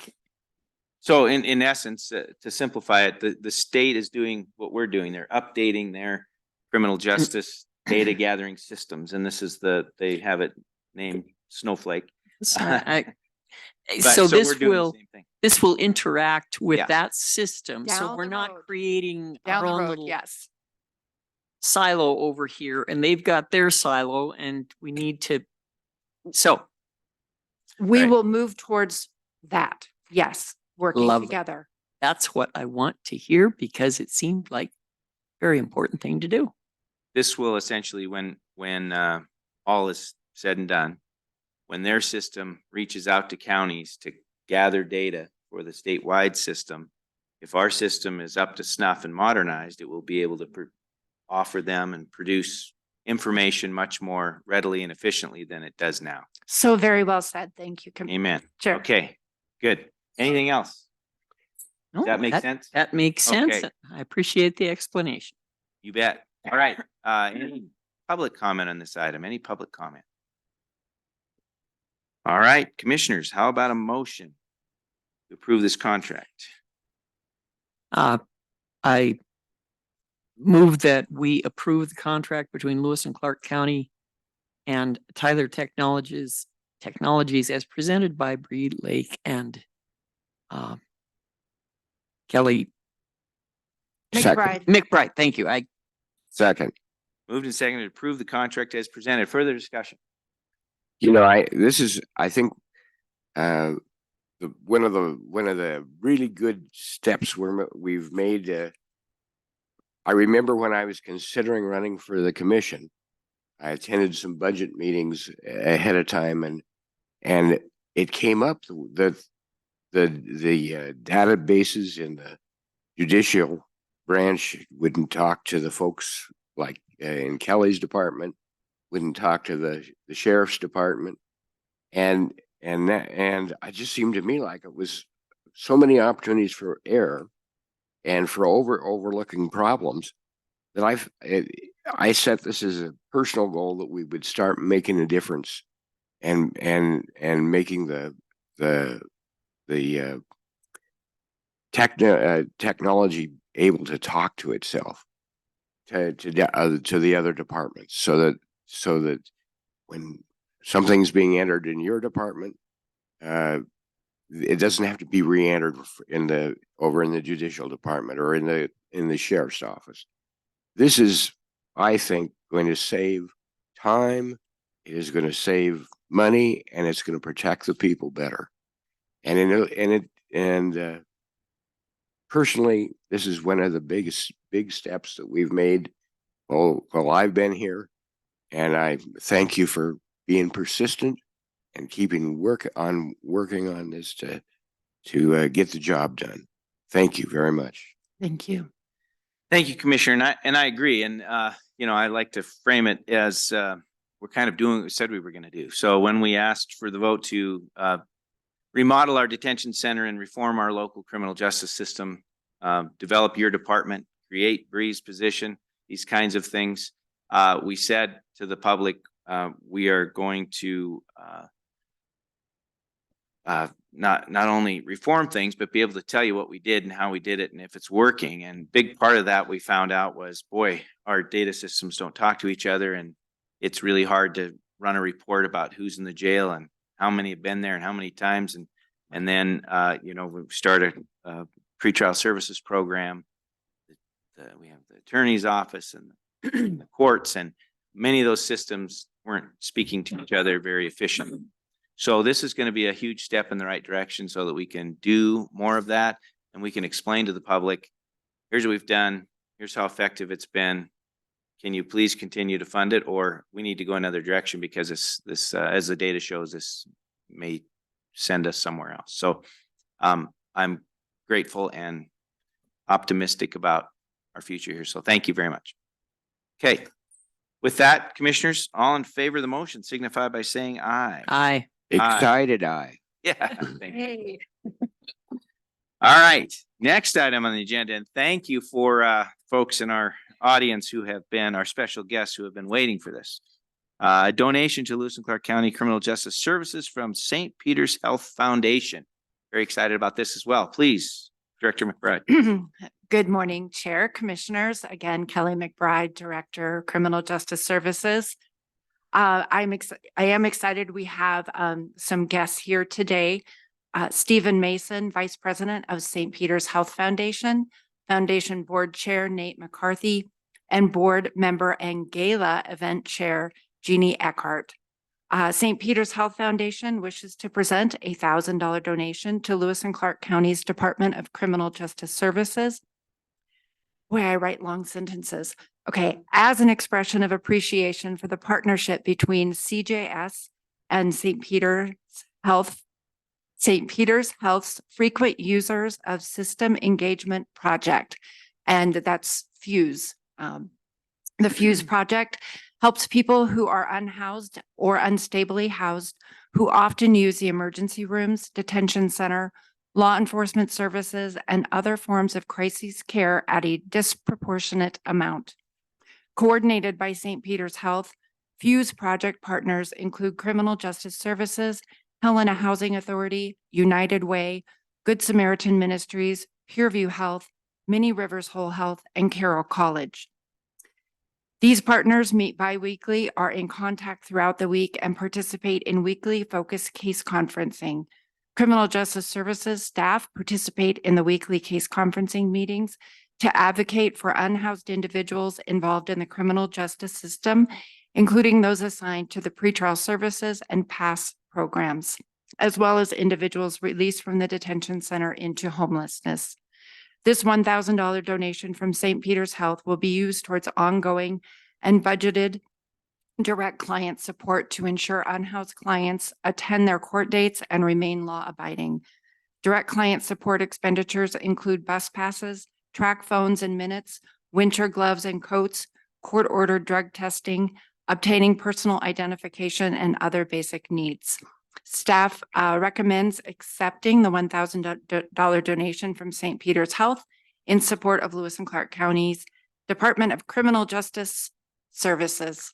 So in essence, to simplify it, the state is doing what we're doing. They're updating their criminal justice data gathering systems, and this is they have it named Snowflake. So So this we're doing the will same thing. this will interact with Yeah. that system. So Down we're the not road. creating Down our the own road, little yes. silo over here, and they've got their silo, and we need to. So We Right. will move towards that. Yes, working Love it. together. that's what I want to hear, because it seemed like a very important thing to do. This will essentially, when all is said and done, when their system reaches out to counties to gather data for the statewide system, if our system is up to snuff and modernized, it will be able to offer them and produce information much more readily and efficiently than it does now. So very well said. Thank you. Amen. Sure. Okay, good. Anything else? No, that make sense? That makes sense. Okay. I appreciate the explanation. You bet. All right. Any public comment on this item? Any public comment? All right, commissioners, how about a motion to approve this contract? I move that we approve the contract between Lewis and Clark County and Tyler Technologies as presented by Bree Lake and Kelly McBride. McBride. Thank you. Second. Moved and seconded to approve the contract as presented. Further discussion? You know, I think one of the really good steps we've made. I remember when I was considering running for the commission, I attended some budget meetings ahead of time, and it came up that the databases in the judicial branch wouldn't talk to the folks like in Kelly's department, wouldn't talk to the sheriff's department. And it just seemed to me like it was so many opportunities for error and for overlooking problems that I set this as a personal goal that we would start making a difference and making the technology able to talk to itself to the other departments so that when something's being entered in your department, it doesn't have to be re-entered over in the judicial department or in the sheriff's office. This is, I think, going to save time. It is going to save money, and it's going to protect the people better. And personally, this is one of the big steps that we've made while I've been here. And I thank you for being persistent and keeping working on this to get the job done. Thank you very much. Thank you. Thank you, Commissioner. And I agree. And, I like to frame it as we're kind of doing what we said we were going to do. So when we asked for the vote to remodel our detention center and reform our local criminal justice system, develop your department, create Bree's position, these kinds of things, we said to the public, we are going to not only reform things, but be able to tell you what we did and how we did it and if it's working. And big part of that we found out was, boy, our data systems don't talk to each other, and it's really hard to run a report about who's in the jail and how many have been there and how many times. And then, we started a pretrial services program. We have the attorney's office and the courts, and many of those systems weren't speaking to each other very efficiently. So this is going to be a huge step in the right direction so that we can do more of that and we can explain to the public, here's what we've done, here's how effective it's been. Can you please continue to fund it, or we need to go another direction because this as the data shows, this may send us somewhere else. So I'm grateful and optimistic about our future here. So thank you very much. Okay. With that, commissioners, all in favor of the motion signify by saying aye. Aye. Excited eye. Yeah. Thank you. All right. Next item on the agenda, and thank you for folks in our audience who have been our special guests who have been waiting for this. A donation to Lewis and Clark County Criminal Justice Services from St. Peter's Health Foundation. Very excited about this as well. Please, Director McBride. Good morning, Chair, Commissioners. Again, Kelly McBride, Director, Criminal Justice Services. I am excited. We have some guests here today. Stephen Mason, Vice President of St. Peter's Health Foundation, Foundation Board Chair Nate McCarthy, and Board Member and Gala Event Chair Jeannie Eckhart. St. Peter's Health Foundation wishes to present a $1,000 donation to Lewis and Clark County's Department of Criminal Justice Services. Boy, I write long sentences. Okay, as an expression of appreciation for the partnership between CJS and St. Peter's Health's Frequent Users of System Engagement Project, and that's FUSE. The FUSE project helps people who are unhoused or unstably housed, who often use the emergency rooms, detention center, law enforcement services, and other forms of crisis care at a disproportionate amount. Coordinated by St. Peter's Health, FUSE project partners include Criminal Justice Services, Helena Housing Authority, United Way, Good Samaritan Ministries, Pureview Health, Many Rivers Whole Health, and Carroll College. These partners meet bi-weekly, are in contact throughout the week, and participate in weekly focused case conferencing. Criminal Justice Services staff participate in the weekly case conferencing meetings to advocate for unhoused individuals involved in the criminal justice system, including those assigned to the pretrial services and PASS programs, as well as individuals released from the detention center into homelessness. This $1,000 donation from St. Peter's Health will be used towards ongoing and budgeted direct client support to ensure unhoused clients attend their court dates and remain law abiding. Direct client support expenditures include bus passes, track phones and minutes, winter gloves and coats, court-ordered drug testing, obtaining personal identification, and other basic needs. Staff recommends accepting the $1,000 donation from St. Peter's Health in support of Lewis and Clark County's Department of Criminal Justice Services.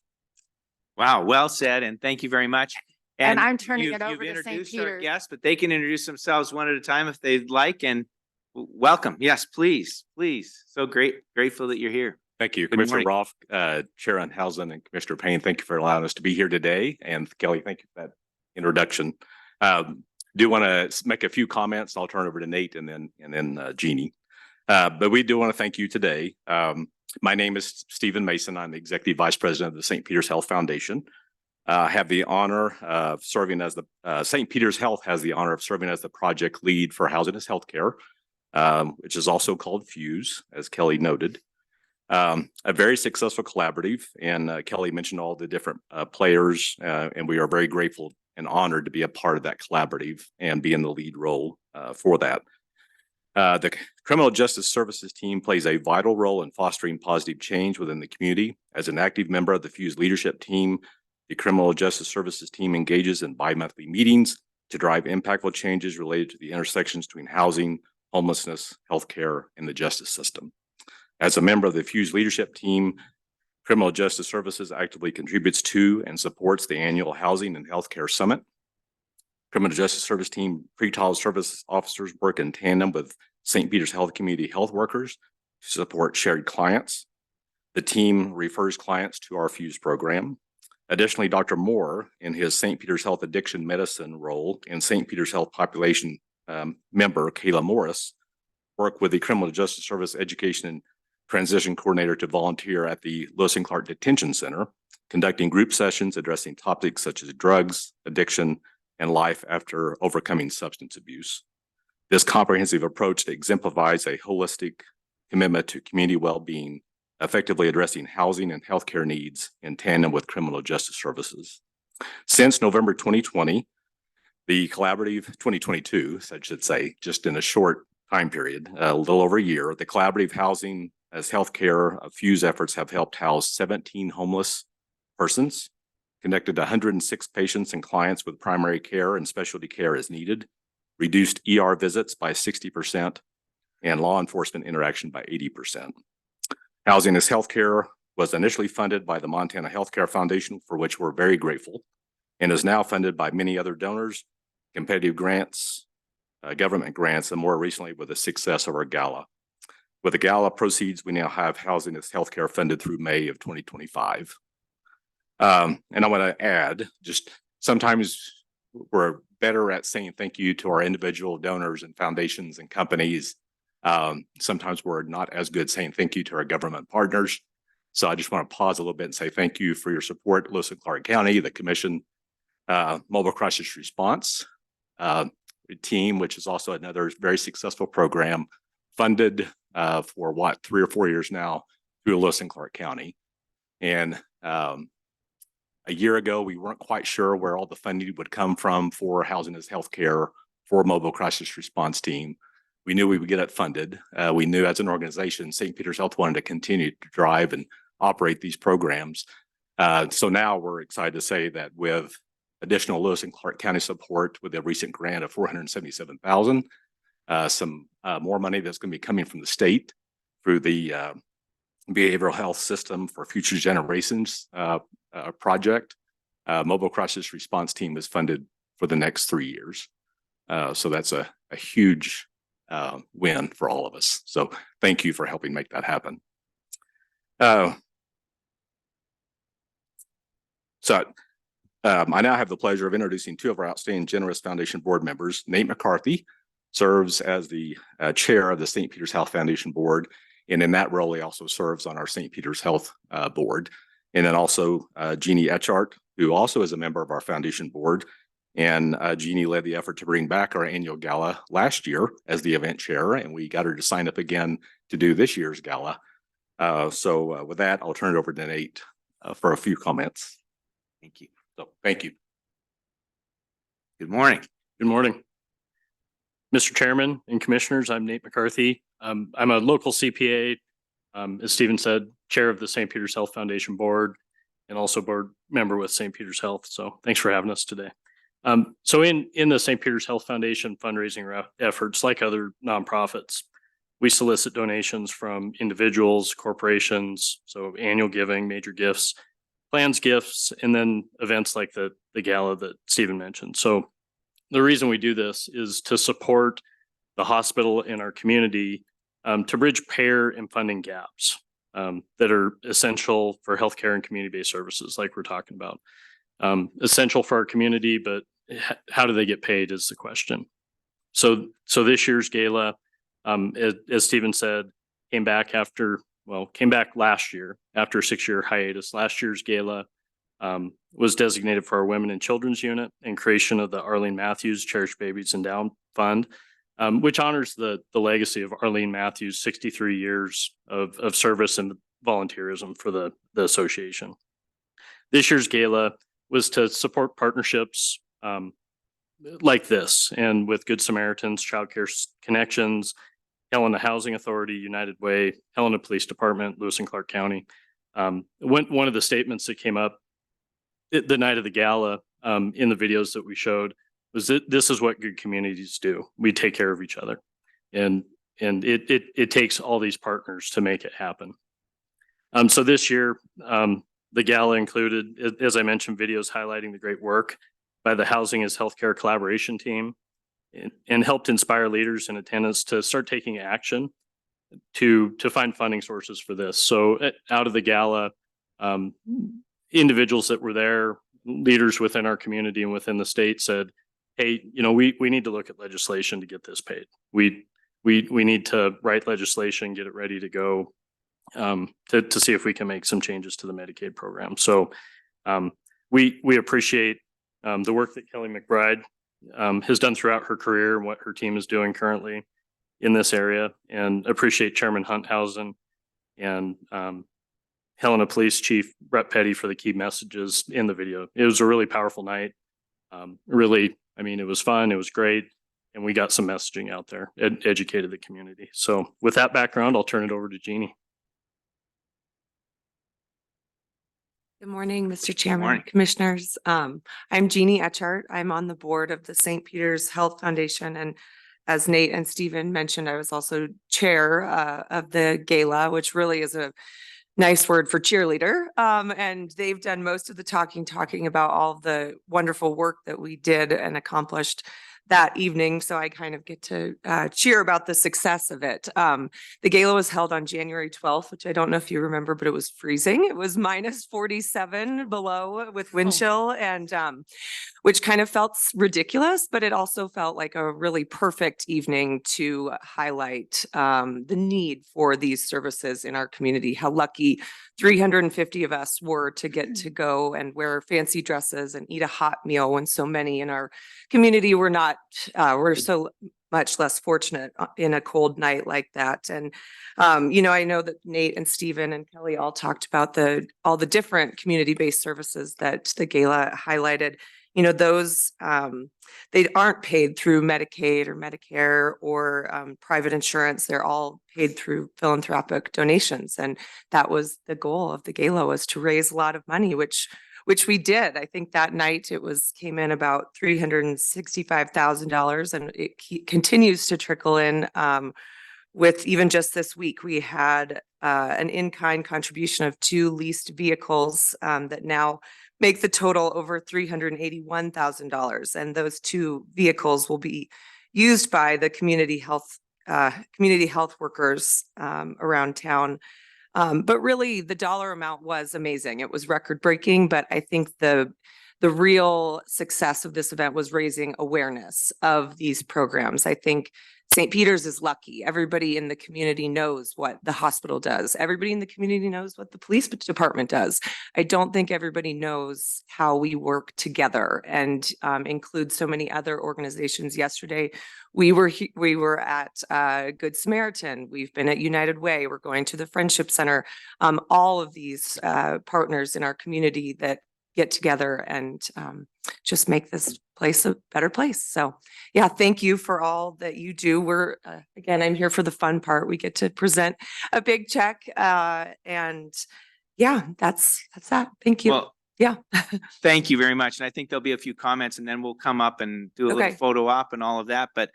Wow, well said, and thank you very much. And I'm turning you've- it over you've to St. introduced our Peter's. guests, but they can introduce themselves one at a time if they'd like, and welcome. Yes, please, please. So grateful that you're here. Thank you, Good Commissioner morning. Roth, Chair Unhausen, and Commissioner Payne. Thank you for allowing us to be here today. And Kelly, thank you for that introduction. Do want to make a few comments. I'll turn it over to Nate and then Jeannie. But we do want to thank you today. My name is Stephen Mason. I'm the Executive Vice President of the St. Peter's Health Foundation. I have the honor of serving as the St. Peter's Health has the honor of serving as the project lead for Housing as Healthcare, which is also called FUSE, as Kelly noted. A very successful collaborative, and Kelly mentioned all the different players, and we are very grateful and honored to be a part of that collaborative and be in the lead role for that. The Criminal Justice Services team plays a vital role in fostering positive change within the community. As an active member of the FUSE leadership team, the Criminal Justice Services team engages in bi-monthly meetings to drive impactful changes related to the intersections between housing, homelessness, healthcare, and the justice system. As a member of the FUSE leadership team, Criminal Justice Services actively contributes to and supports the annual Housing and Healthcare Summit. Criminal Justice Service team pretrial service officers work in tandem with St. Peter's Health Community Health Workers to support shared clients. The team refers clients to our FUSE program. Additionally, Dr. Moore, in his St. Peter's Health Addiction Medicine role, and St. Peter's Health Population member, Kayla Morris, work with the Criminal Justice Service Education and Transition Coordinator to volunteer at the Lewis and Clark Detention Center, conducting group sessions addressing topics such as drugs, addiction, and life after overcoming substance abuse. This comprehensive approach exemplifies a holistic commitment to community well-being, effectively addressing housing and healthcare needs in tandem with criminal justice services. Since November 2020, the collaborative 2022, I should say, just in a short time period, a little over a year, the collaborative housing as healthcare FUSE efforts have helped house 17 homeless persons, conducted 106 patients and clients with primary care and specialty care as needed, reduced ER visits by 60%, and law enforcement interaction by 80%. Housing as Healthcare was initially funded by the Montana Healthcare Foundation, for which we're very grateful, and is now funded by many other donors, competitive grants, government grants, and more recently with the success of our gala. With the gala proceeds, we now have Housing as Healthcare funded through May of 2025. And I want to add, just sometimes we're better at saying thank you to our individual donors and foundations and companies. Sometimes we're not as good saying thank you to our government partners. So I just want to pause a little bit and say thank you for your support, Lewis and Clark County, the Commission, Mobile Crisis Response team, which is also another very successful program funded for 3 or 4 years now through Lewis and Clark County. And a year ago, we weren't quite sure where all the funding would come from for Housing as Healthcare, for Mobile Crisis Response Team. We knew we would get it funded. We knew as an organization, St. Peter's Health wanted to continue to drive and operate these programs. So now we're excited to say that with additional Lewis and Clark County support with a recent grant of $477,000, some more money that's going to be coming from the state through the behavioral health system for future generations project. Mobile Crisis Response Team is funded for the next 3 years. So that's a huge win for all of us. So thank you for helping make that happen. I now have the pleasure of introducing two of our outstanding generous foundation board members. Nate McCarthy serves as the chair of the St. Peter's Health Foundation Board. And in that role, he also serves on our St. Peter's Health Board. And then also Jeannie Etchart, who also is a member of our foundation board. And Jeannie led the effort to bring back our annual gala last year as the event chair, and we got her to sign up again to do this year's gala. So with that, I'll turn it over to Nate for a few comments. Thank you. So thank you. Good morning. Good morning. Mr. Chairman and Commissioners, I'm Nate McCarthy. I'm a local CPA, as Stephen said, Chair of the St. Peter's Health Foundation Board and also board member with St. Peter's Health. So thanks for having us today. So in the St. Peter's Health Foundation fundraising efforts, like other nonprofits, we solicit donations from individuals, corporations, so annual giving, major gifts, plans gifts, and then events like the gala that Stephen mentioned. So the reason we do this is to support the hospital in our community to bridge payer and funding gaps that are essential for healthcare and community-based services like we're talking about. Essential for our community, but how do they get paid is the question. So this year's gala, as Stephen said, came back last year after a 6-year hiatus. Last year's gala was designated for our Women and Children's Unit and creation of the Arlene Matthews Cherished Babies Endowment Fund, which honors the legacy of Arlene Matthews' 63 years of service and volunteerism for the association. This year's gala was to support partnerships like this, and with Good Samaritans, Child Care Connections, Helena Housing Authority, United Way, Helena Police Department, Lewis and Clark County. One of the statements that came up the night of the gala in the videos that we showed was that this is what good communities do. We take care of each other, and it takes all these partners to make it happen. So this year, the gala included, as I mentioned, videos highlighting the great work by the Housing is Healthcare Collaboration Team, and helped inspire leaders in attendance to start taking action to find funding sources for this. So out of the gala, individuals that were there, leaders within our community and within the state said, hey, we need to look at legislation to get this paid. We need to write legislation, get it ready to go to see if we can make some changes to the Medicaid program. So we appreciate the work that Kelly McBride has done throughout her career and what her team is doing currently in this area, and appreciate Chairman Hunthausen and Helena Police Chief Brett Petty for the key messages in the video. It was a really powerful night. It was fun, it was great, and we got some messaging out there, educated the community. So with that background, I'll turn it over to Jeannie. Good morning, Mr. Chairman, Morning. Commissioners. I'm Jeannie Etchart. I'm on the board of the St. Peter's Health Foundation. And as Nate and Stephen mentioned, I was also chair of the gala, which really is a nice word for cheerleader. And they've done most of the talking about all the wonderful work that we did and accomplished that evening. So I kind of get to cheer about the success of it. The gala was held on January 12th, which I don't know if you remember, but it was freezing. It was minus 47 below with wind chill, and which kind of felt ridiculous, but it also felt like a really perfect evening to highlight the need for these services in our community. How lucky 350 of us were to get to go and wear fancy dresses and eat a hot meal when so many in our community were not, we're so much less fortunate in a cold night like that. And, I know that Nate and Stephen and Kelly all talked about all the different community-based services that the gala highlighted. Those, they aren't paid through Medicaid or Medicare or private insurance. They're all paid through philanthropic donations. And that was the goal of the gala, was to raise a lot of money, which we did. I think that night came in about $365,000, and it continues to trickle in. With even just this week, we had an in-kind contribution of 2 leased vehicles that now make the total over $381,000. And those 2 vehicles will be used by the community health workers around town. But really, the dollar amount was amazing. It was record breaking, but I think the real success of this event was raising awareness of these programs. I think St. Peter's is lucky. Everybody in the community knows what the hospital does. Everybody in the community knows what the police department does. I don't think everybody knows how we work together and include so many other organizations. Yesterday, we were at Good Samaritan. We've been at United Way. We're going to the Friendship Center. All of these partners in our community that get together and just make this place a better place. So yeah, thank you for all that you do. We're, again, I'm here for the fun part. We get to present a big check. And yeah, that's that. Thank you. Well, Yeah. thank you very much. And I think there'll be a few comments and then we'll come up and do a little Okay. photo op and all of that. But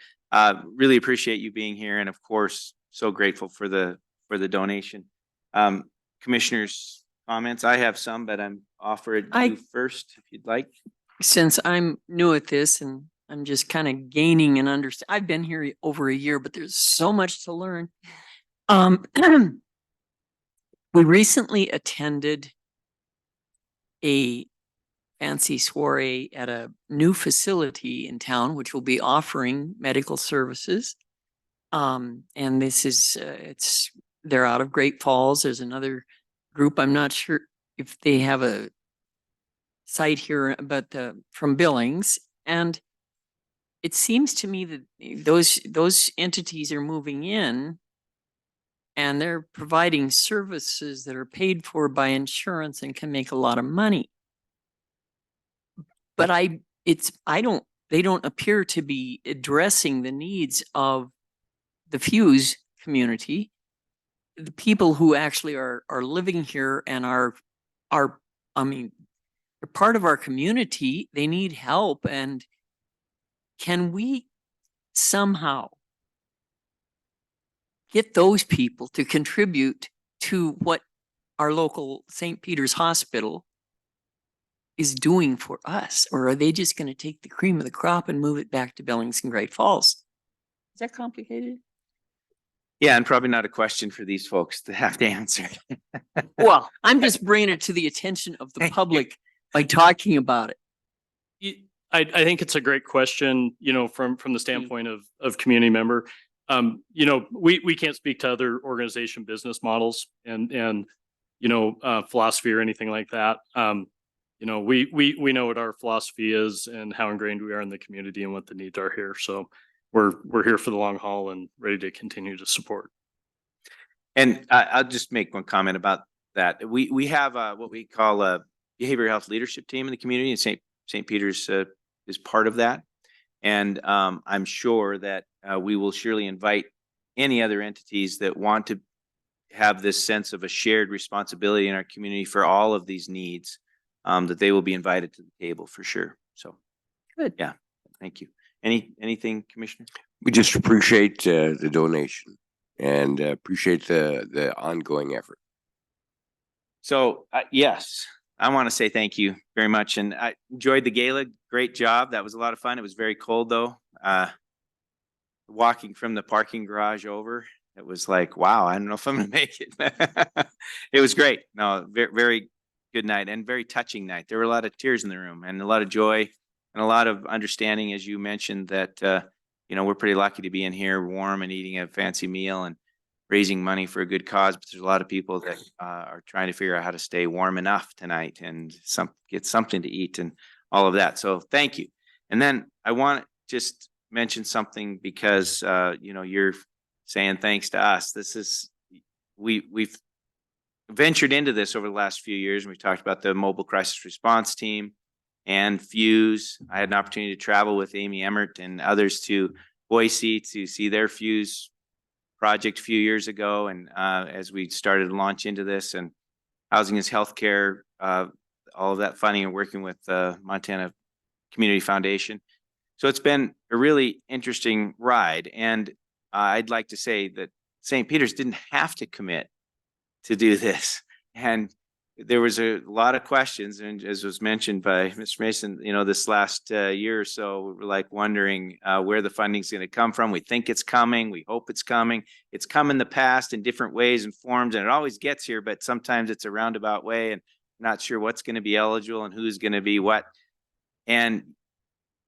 really appreciate you being here. And of course, so grateful for the donation. Commissioners' comments. I have some, but I'm offered you first if you'd like. Since I'm new at this and I'm just kind of gaining and understand, I've been here over a year, but there's so much to learn. We recently attended a fancy soiree at a new facility in town, which will be offering medical services. And this is, they're out of Great Falls. There's another group. I'm not sure if they have a site here, but from Billings. And it seems to me that those entities are moving in and they're providing services that are paid for by insurance and can make a lot of money. But they don't appear to be addressing the needs of the Fuse community, the people who actually are living here and are they're part of our community. They need help. And can we somehow get those people to contribute to what our local St. Peter's Hospital is doing for us? Or are they just going to take the cream of the crop and move it back to Billings and Great Falls? Is that complicated? Yeah, and probably not a question for these folks to have to answer. Well, I'm just bringing it to the attention of the public by talking about it. I think it's a great question, from the standpoint of community member. We can't speak to other organization business models and philosophy or anything like that. We know what our philosophy is and how ingrained we are in the community and what the needs are here. So we're here for the long haul and ready to continue to support. And I'll just make one comment about that. We have what we call a behavioral health leadership team in the community, and St. Peter's is part of that. And I'm sure that we will surely invite any other entities that want to have this sense of a shared responsibility in our community for all of these needs, that they will be invited to the table for sure. So good. Yeah, thank you. Anything, Commissioner? We just appreciate the donation and appreciate the ongoing effort. So yes, I want to say thank you very much. And I enjoyed the gala. Great job. That was a lot of fun. It was very cold though. Walking from the parking garage over, it was like, wow, I don't know if I'm going to make it. It was great. No, very, very good night and very touching night. There were a lot of tears in the room and a lot of joy and a lot of understanding, as you mentioned, that, we're pretty lucky to be in here warm and eating a fancy meal and raising money for a good cause. But there's a lot of people that are trying to figure out how to stay warm enough tonight and get something to eat and all of that. So thank you. And then I want to just mention something because, you're saying thanks to us. This is, we've ventured into this over the last few years. And we talked about the mobile crisis response team and Fuse. I had an opportunity to travel with Amy Emmert and others to Boise to see their Fuse project a few years ago. And as we started to launch into this, and housing is healthcare, all of that funding and working with Montana Community Foundation. So it's been a really interesting ride. And I'd like to say that St. Peter's didn't have to commit to do this. And there was a lot of questions, and as was mentioned by Mr. Mason, this last year or so, we were like wondering where the funding's going to come from. We think it's coming. We hope it's coming. It's come in the past in different ways and forms, and it always gets here, but sometimes it's a roundabout way and not sure what's going to be eligible and who's going to be what. And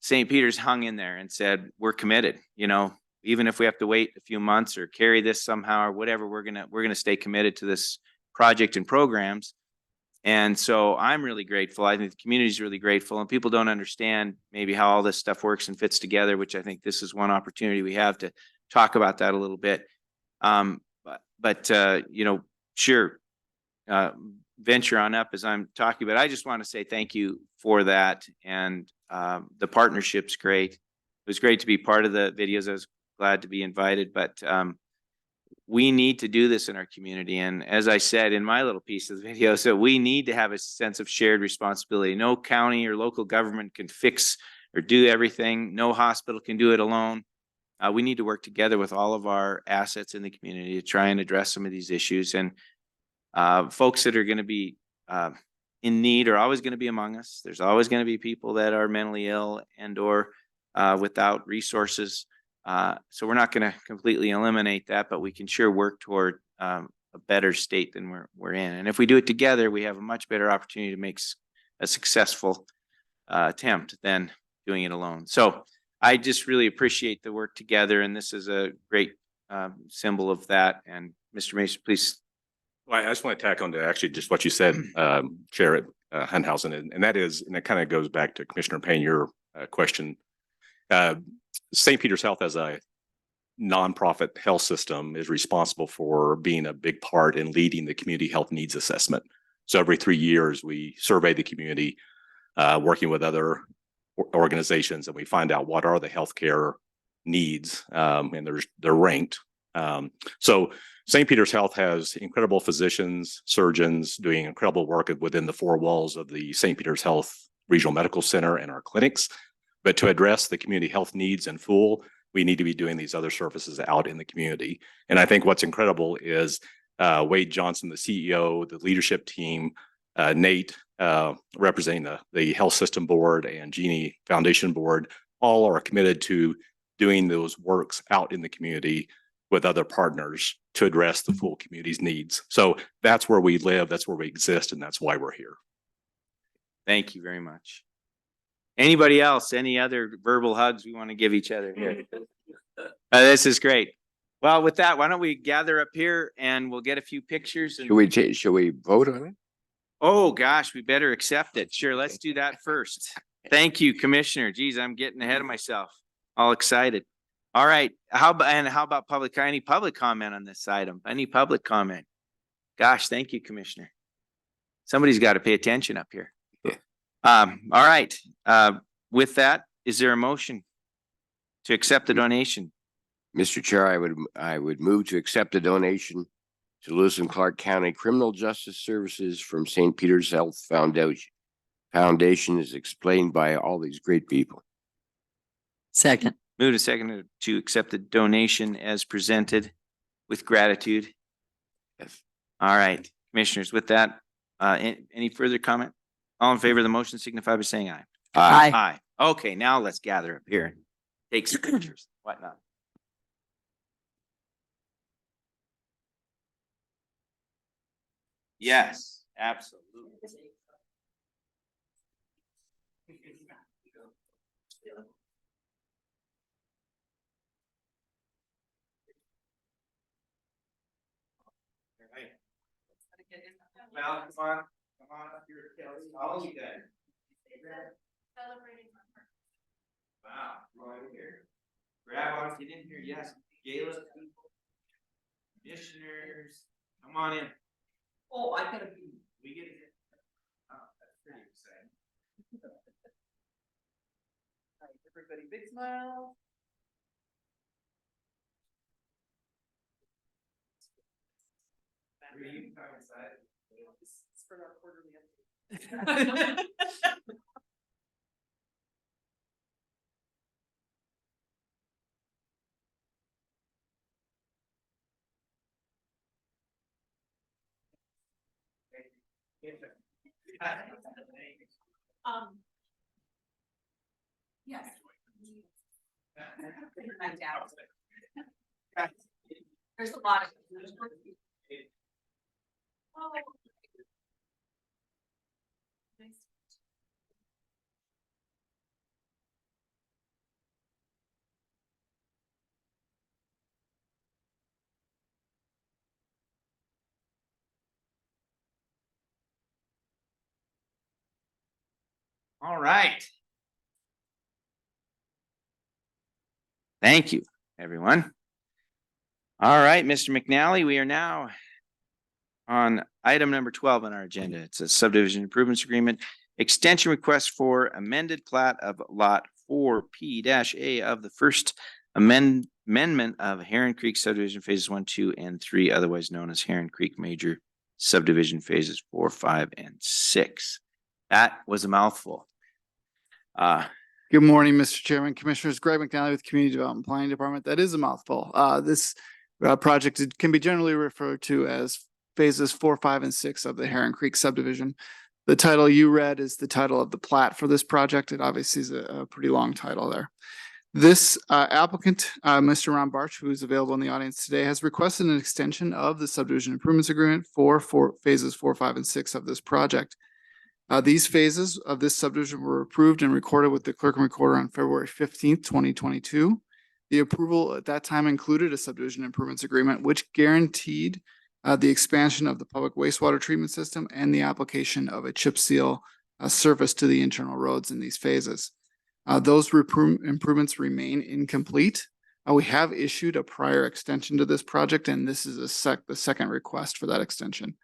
St. Peter's hung in there and said, we're committed, even if we have to wait a few months or carry this somehow or whatever, we're going to stay committed to this project and programs. And so I'm really grateful. I think the community is really grateful, and people don't understand maybe how all this stuff works and fits together, which I think this is one opportunity we have to talk about that a little bit. Sure, venture on up as I'm talking, but I just want to say thank you for that and The partnership's great. It was great to be part of the videos. I was glad to be invited, but we need to do this in our community. And as I said in my little piece of the video, so we need to have a sense of shared responsibility. No county or local government can fix or do everything. No hospital can do it alone. We need to work together with all of our assets in the community to try and address some of these issues. And folks that are going to be in need are always going to be among us. There's always going to be people that are mentally ill and or without resources. So we're not going to completely eliminate that, but we can sure work toward a better state than we're in. And if we do it together, we have a much better opportunity to make a successful attempt than doing it alone. So I just really appreciate the work together, and this is a great symbol of that. And Mr. Mason, please. Well, I just want to tack on to actually just what you said, Chair Hunthausen, and that is, and it kind of goes back to Commissioner Payne, your question. St. Peter's Health as a nonprofit health system is responsible for being a big part in leading the community health needs assessment. So every 3 years, we survey the community, working with other organizations, and we find out what are the healthcare needs, and they're ranked. So St. Peter's Health has incredible physicians, surgeons doing incredible work within the four walls of the St. Peter's Health Regional Medical Center and our clinics. But to address the community health needs in full, we need to be doing these other services out in the community. And I think what's incredible is Wade Johnson, the CEO, the leadership team, Nate, representing the Health System Board, and Jeannie Foundation Board, all are committed to doing those works out in the community with other partners to address the full community's needs. So that's where we live, that's where we exist, and that's why we're here. Thank you very much. Anybody else? Any other verbal hugs we want to give each other here? This is great. Well, with that, why don't we gather up here and we'll get a few pictures. And Should we vote on it? oh gosh, we better accept it. Sure, let's do that first. Thank you, Commissioner. Geez, I'm getting ahead of myself. All excited. All right. How about any public comment on this item? Any public comment? Gosh, thank you, Commissioner. Somebody's got to pay attention up here. All right. With that, is there a motion to accept the donation? Mr. Chair, I would move to accept the donation to Lewis and Clark County Criminal Justice Services from St. Peter's Health Foundation. Foundation is explained by all these great people. Second. Move to second to accept the donation as presented with gratitude. Yes. All right, commissioners, with that, any further comment? All in favor of the motion signify by saying aye. Aye. Aye. Okay, now let's gather up here and take some pictures, whatnot. Yes, absolutely. Well, come on up here, Kelly. All you guys. Celebrating. Wow, right here. Grab on, get in here. Yes, gala people, commissioners, come on in. Oh, I gotta be. We get it. Oh, that's pretty exciting. Everybody, big smile. Are you excited? It's for our quarterly update. Yes. There's a lot of. Oh. Nice. All right. Thank you, everyone. All right, Mr. McNally, we are now on item number 12 on our agenda. It's a subdivision improvements agreement extension request for amended plat of lot 4P-A of the first amendment of Heron Creek subdivision phases 1, 2, and 3, otherwise known as Heron Creek Major Subdivision phases 4, 5, and 6. That was a mouthful. Good morning, Mr. Chairman, Commissioners. Greg McNally with Community Development Planning Department. That is a mouthful. This project can be generally referred to as phases 4, 5, and 6 of the Heron Creek subdivision. The title you read is the title of the plat for this project. It obviously is a pretty long title there. This applicant, Mr. Ron Barch, who is available in the audience today, has requested an extension of the subdivision improvements agreement for phases 4, 5, and 6 of this project. These phases of this subdivision were approved and recorded with the clerk and recorder on February 15th, 2022. The approval at that time included a subdivision improvements agreement, which guaranteed the expansion of the public wastewater treatment system and the application of a chip seal surface to the internal roads in these phases. Those improvements remain incomplete. We have issued a prior extension to this project, and this is the second request for that extension.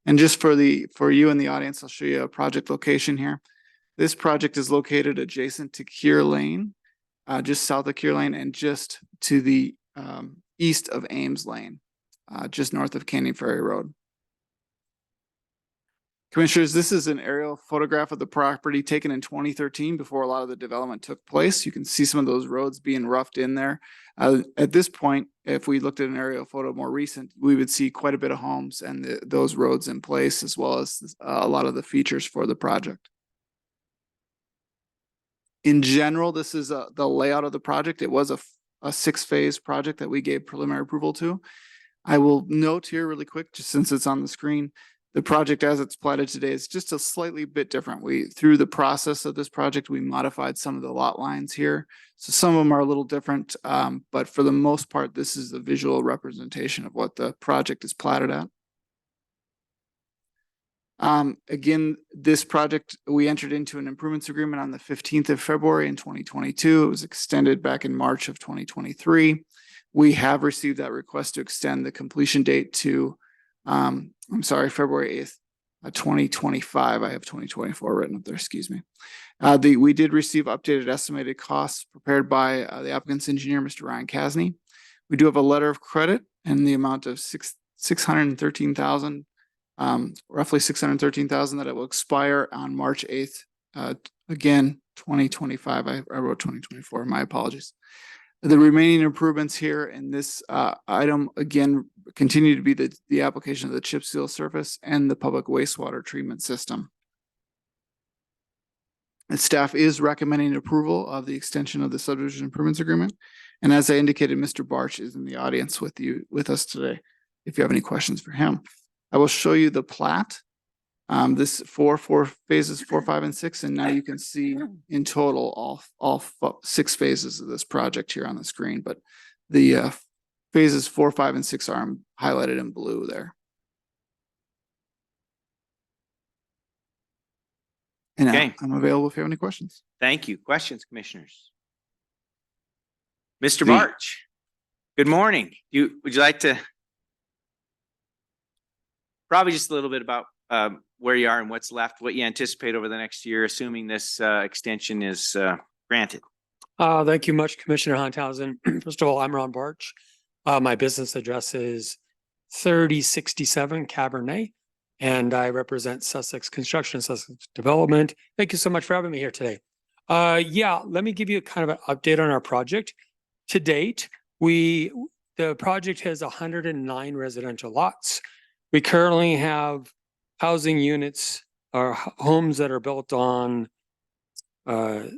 And just for you in the audience, I'll show you a project location here. This project is located adjacent to Keir Lane, just south of Keir Lane, and just to the east of Ames Lane, just north of Canyon Ferry Road. Commissioners, this is an aerial photograph of the property taken in 2013 before a lot of the development took place. You can see some of those roads being roughed in there. At this point, if we looked at an aerial photo more recent, we would see quite a bit of homes and those roads in place, as well as a lot of the features for the project. In general, this is the layout of the project. It was a 6-phase project that we gave preliminary approval to. I will note here really quick, just since it's on the screen, the project as it's platted today is just a slightly bit different. Through the process of this project, we modified some of the lot lines here. So some of them are a little different, but for the most part, this is the visual representation of what the project is platted at. Again, this project, we entered into an improvements agreement on the 15th of February in 2022. It was extended back in March of 2023. We have received that request to extend the completion date to February 8th, 2025. I have 2024 written up there, excuse me. We did receive updated estimated costs prepared by the applicant's engineer, Mr. Ryan Kasney. We do have a letter of credit in the amount of $613,000, roughly $613,000, that it will expire on March 8th. Again, 2025. I wrote 2024. My apologies. The remaining improvements here in this item, again, continue to be the application of the chip seal surface and the public wastewater treatment system. The staff is recommending approval of the extension of the subdivision improvements agreement. And as I indicated, Mr. Barch is in the audience with us today, if you have any questions for him. I will show you the plat. This four phases 4, 5, and 6, and now you can see in total all 6 phases of this project here on the screen. But the phases 4, 5, and 6 are highlighted in blue there. And Okay. I'm available if you have any questions. Thank you. Questions, commissioners? Mr. Barch, good morning. Would you like to probably just a little bit about where you are and what's left, what you anticipate over the next year, assuming this extension is granted? Thank you much, Commissioner Hunthausen. First of all, I'm Ron Barch. My business address is 3067 Cabernet, and I represent Sussex Construction, Sussex Development. Thank you so much for having me here today. Let me give you kind of an update on our project. To date, the project has 109 residential lots. We currently have housing units or homes that are built on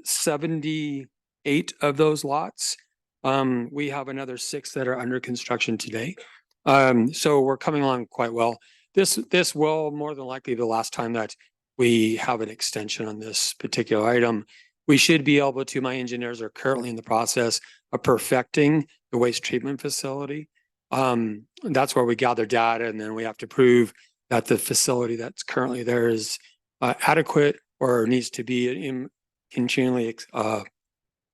78 of those lots. We have another 6 that are under construction today. So we're coming along quite well. This will more than likely be the last time that we have an extension on this particular item. We should be able to, my engineers are currently in the process of perfecting the waste treatment facility. That's where we gather data, and then we have to prove that the facility that's currently there is adequate or needs to be continually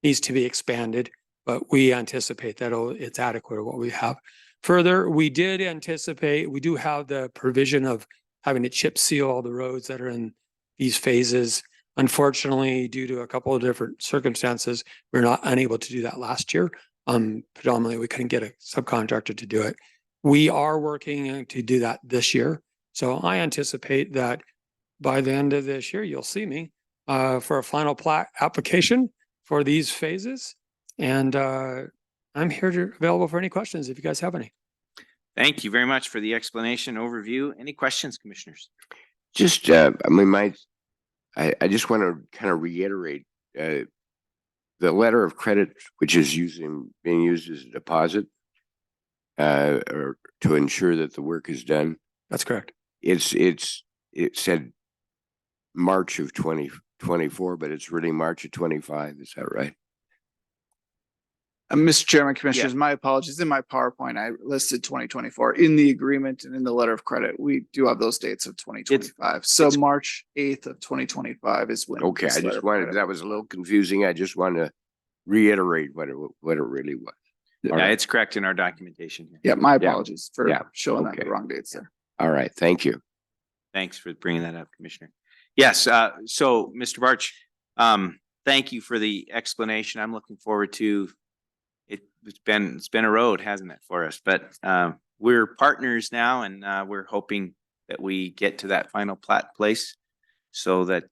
needs to be expanded. But we anticipate that it's adequate of what we have. Further, we do have the provision of having to chip seal all the roads that are in these phases. Unfortunately, due to a couple of different circumstances, we're not unable to do that last year. Predominantly, we couldn't get a subcontractor to do it. We are working to do that this year. So I anticipate that by the end of this year, you'll see me for a final plat application for these phases. And I'm here to available for any questions if you guys have any. Thank you very much for the explanation overview. Any questions, commissioners? Just, I mean, I just want to kind of reiterate, the letter of credit, which is being used as a deposit, or to ensure that the work is done. That's correct. It said March of 2024, but it's really March of 25. Is that right? Mr. Chairman, Commissioners, my apologies. In my PowerPoint, I listed 2024 in the agreement and in the letter of credit. We do have those dates of 2025. So March 8th of 2025 is when. Okay, I just wanted, that was a little confusing. I just wanted to reiterate what it really was. Yeah, it's correct in our documentation here. Yeah, my apologies for showing that Okay. the wrong dates there. All right, thank you. Thanks for bringing that up, Commissioner. Yes, so Mr. Barch, thank you for the explanation. I'm looking forward to it. It's been a road, hasn't it, for us? But we're partners now, and we're hoping that we get to that final plat place so that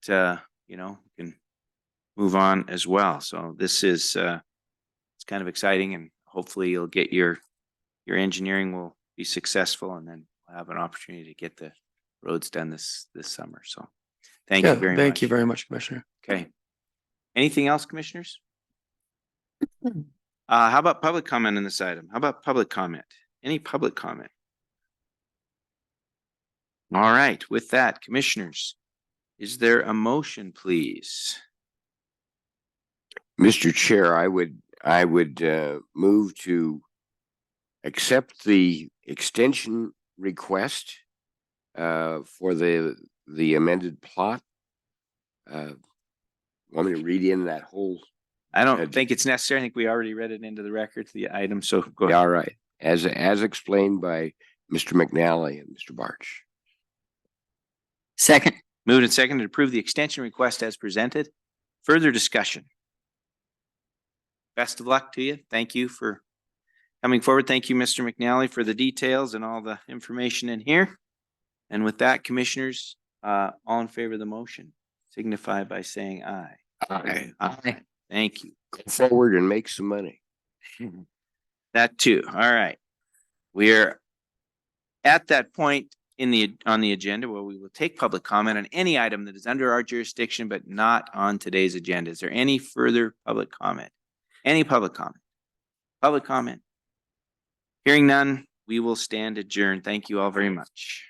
we can move on as well. So this is it's kind of exciting, and hopefully you'll get your engineering will be successful, and then we'll have an opportunity to get the roads done this summer. So thank you very much. Thank you very much, Commissioner. Okay. Anything else, commissioners? How about public comment on this item? How about public comment? Any public comment? All right, with that, commissioners, is there a motion, please? Mr. Chair, I would move to accept the extension request for the amended plot. Want me to read in that whole? I don't think it's necessary. I think we already read it into the record, the item, so go ahead. All right, as explained by Mr. McNally and Mr. Barch. Second. Moved and seconded to approve the extension request as presented. Further discussion. Best of luck to you. Thank you for coming forward. Thank you, Mr. McNally, for the details and all the information in here. And with that, commissioners, all in favor of the motion, signify by saying aye. Aye. Aye. Thank you. Go forward and make some money. That too. All right. We're at that point on the agenda where we will take public comment on any item that is under our jurisdiction, but not on today's agenda. Is there any further public comment? Any public comment? Public comment? Hearing none, we will stand adjourned. Thank you all very much.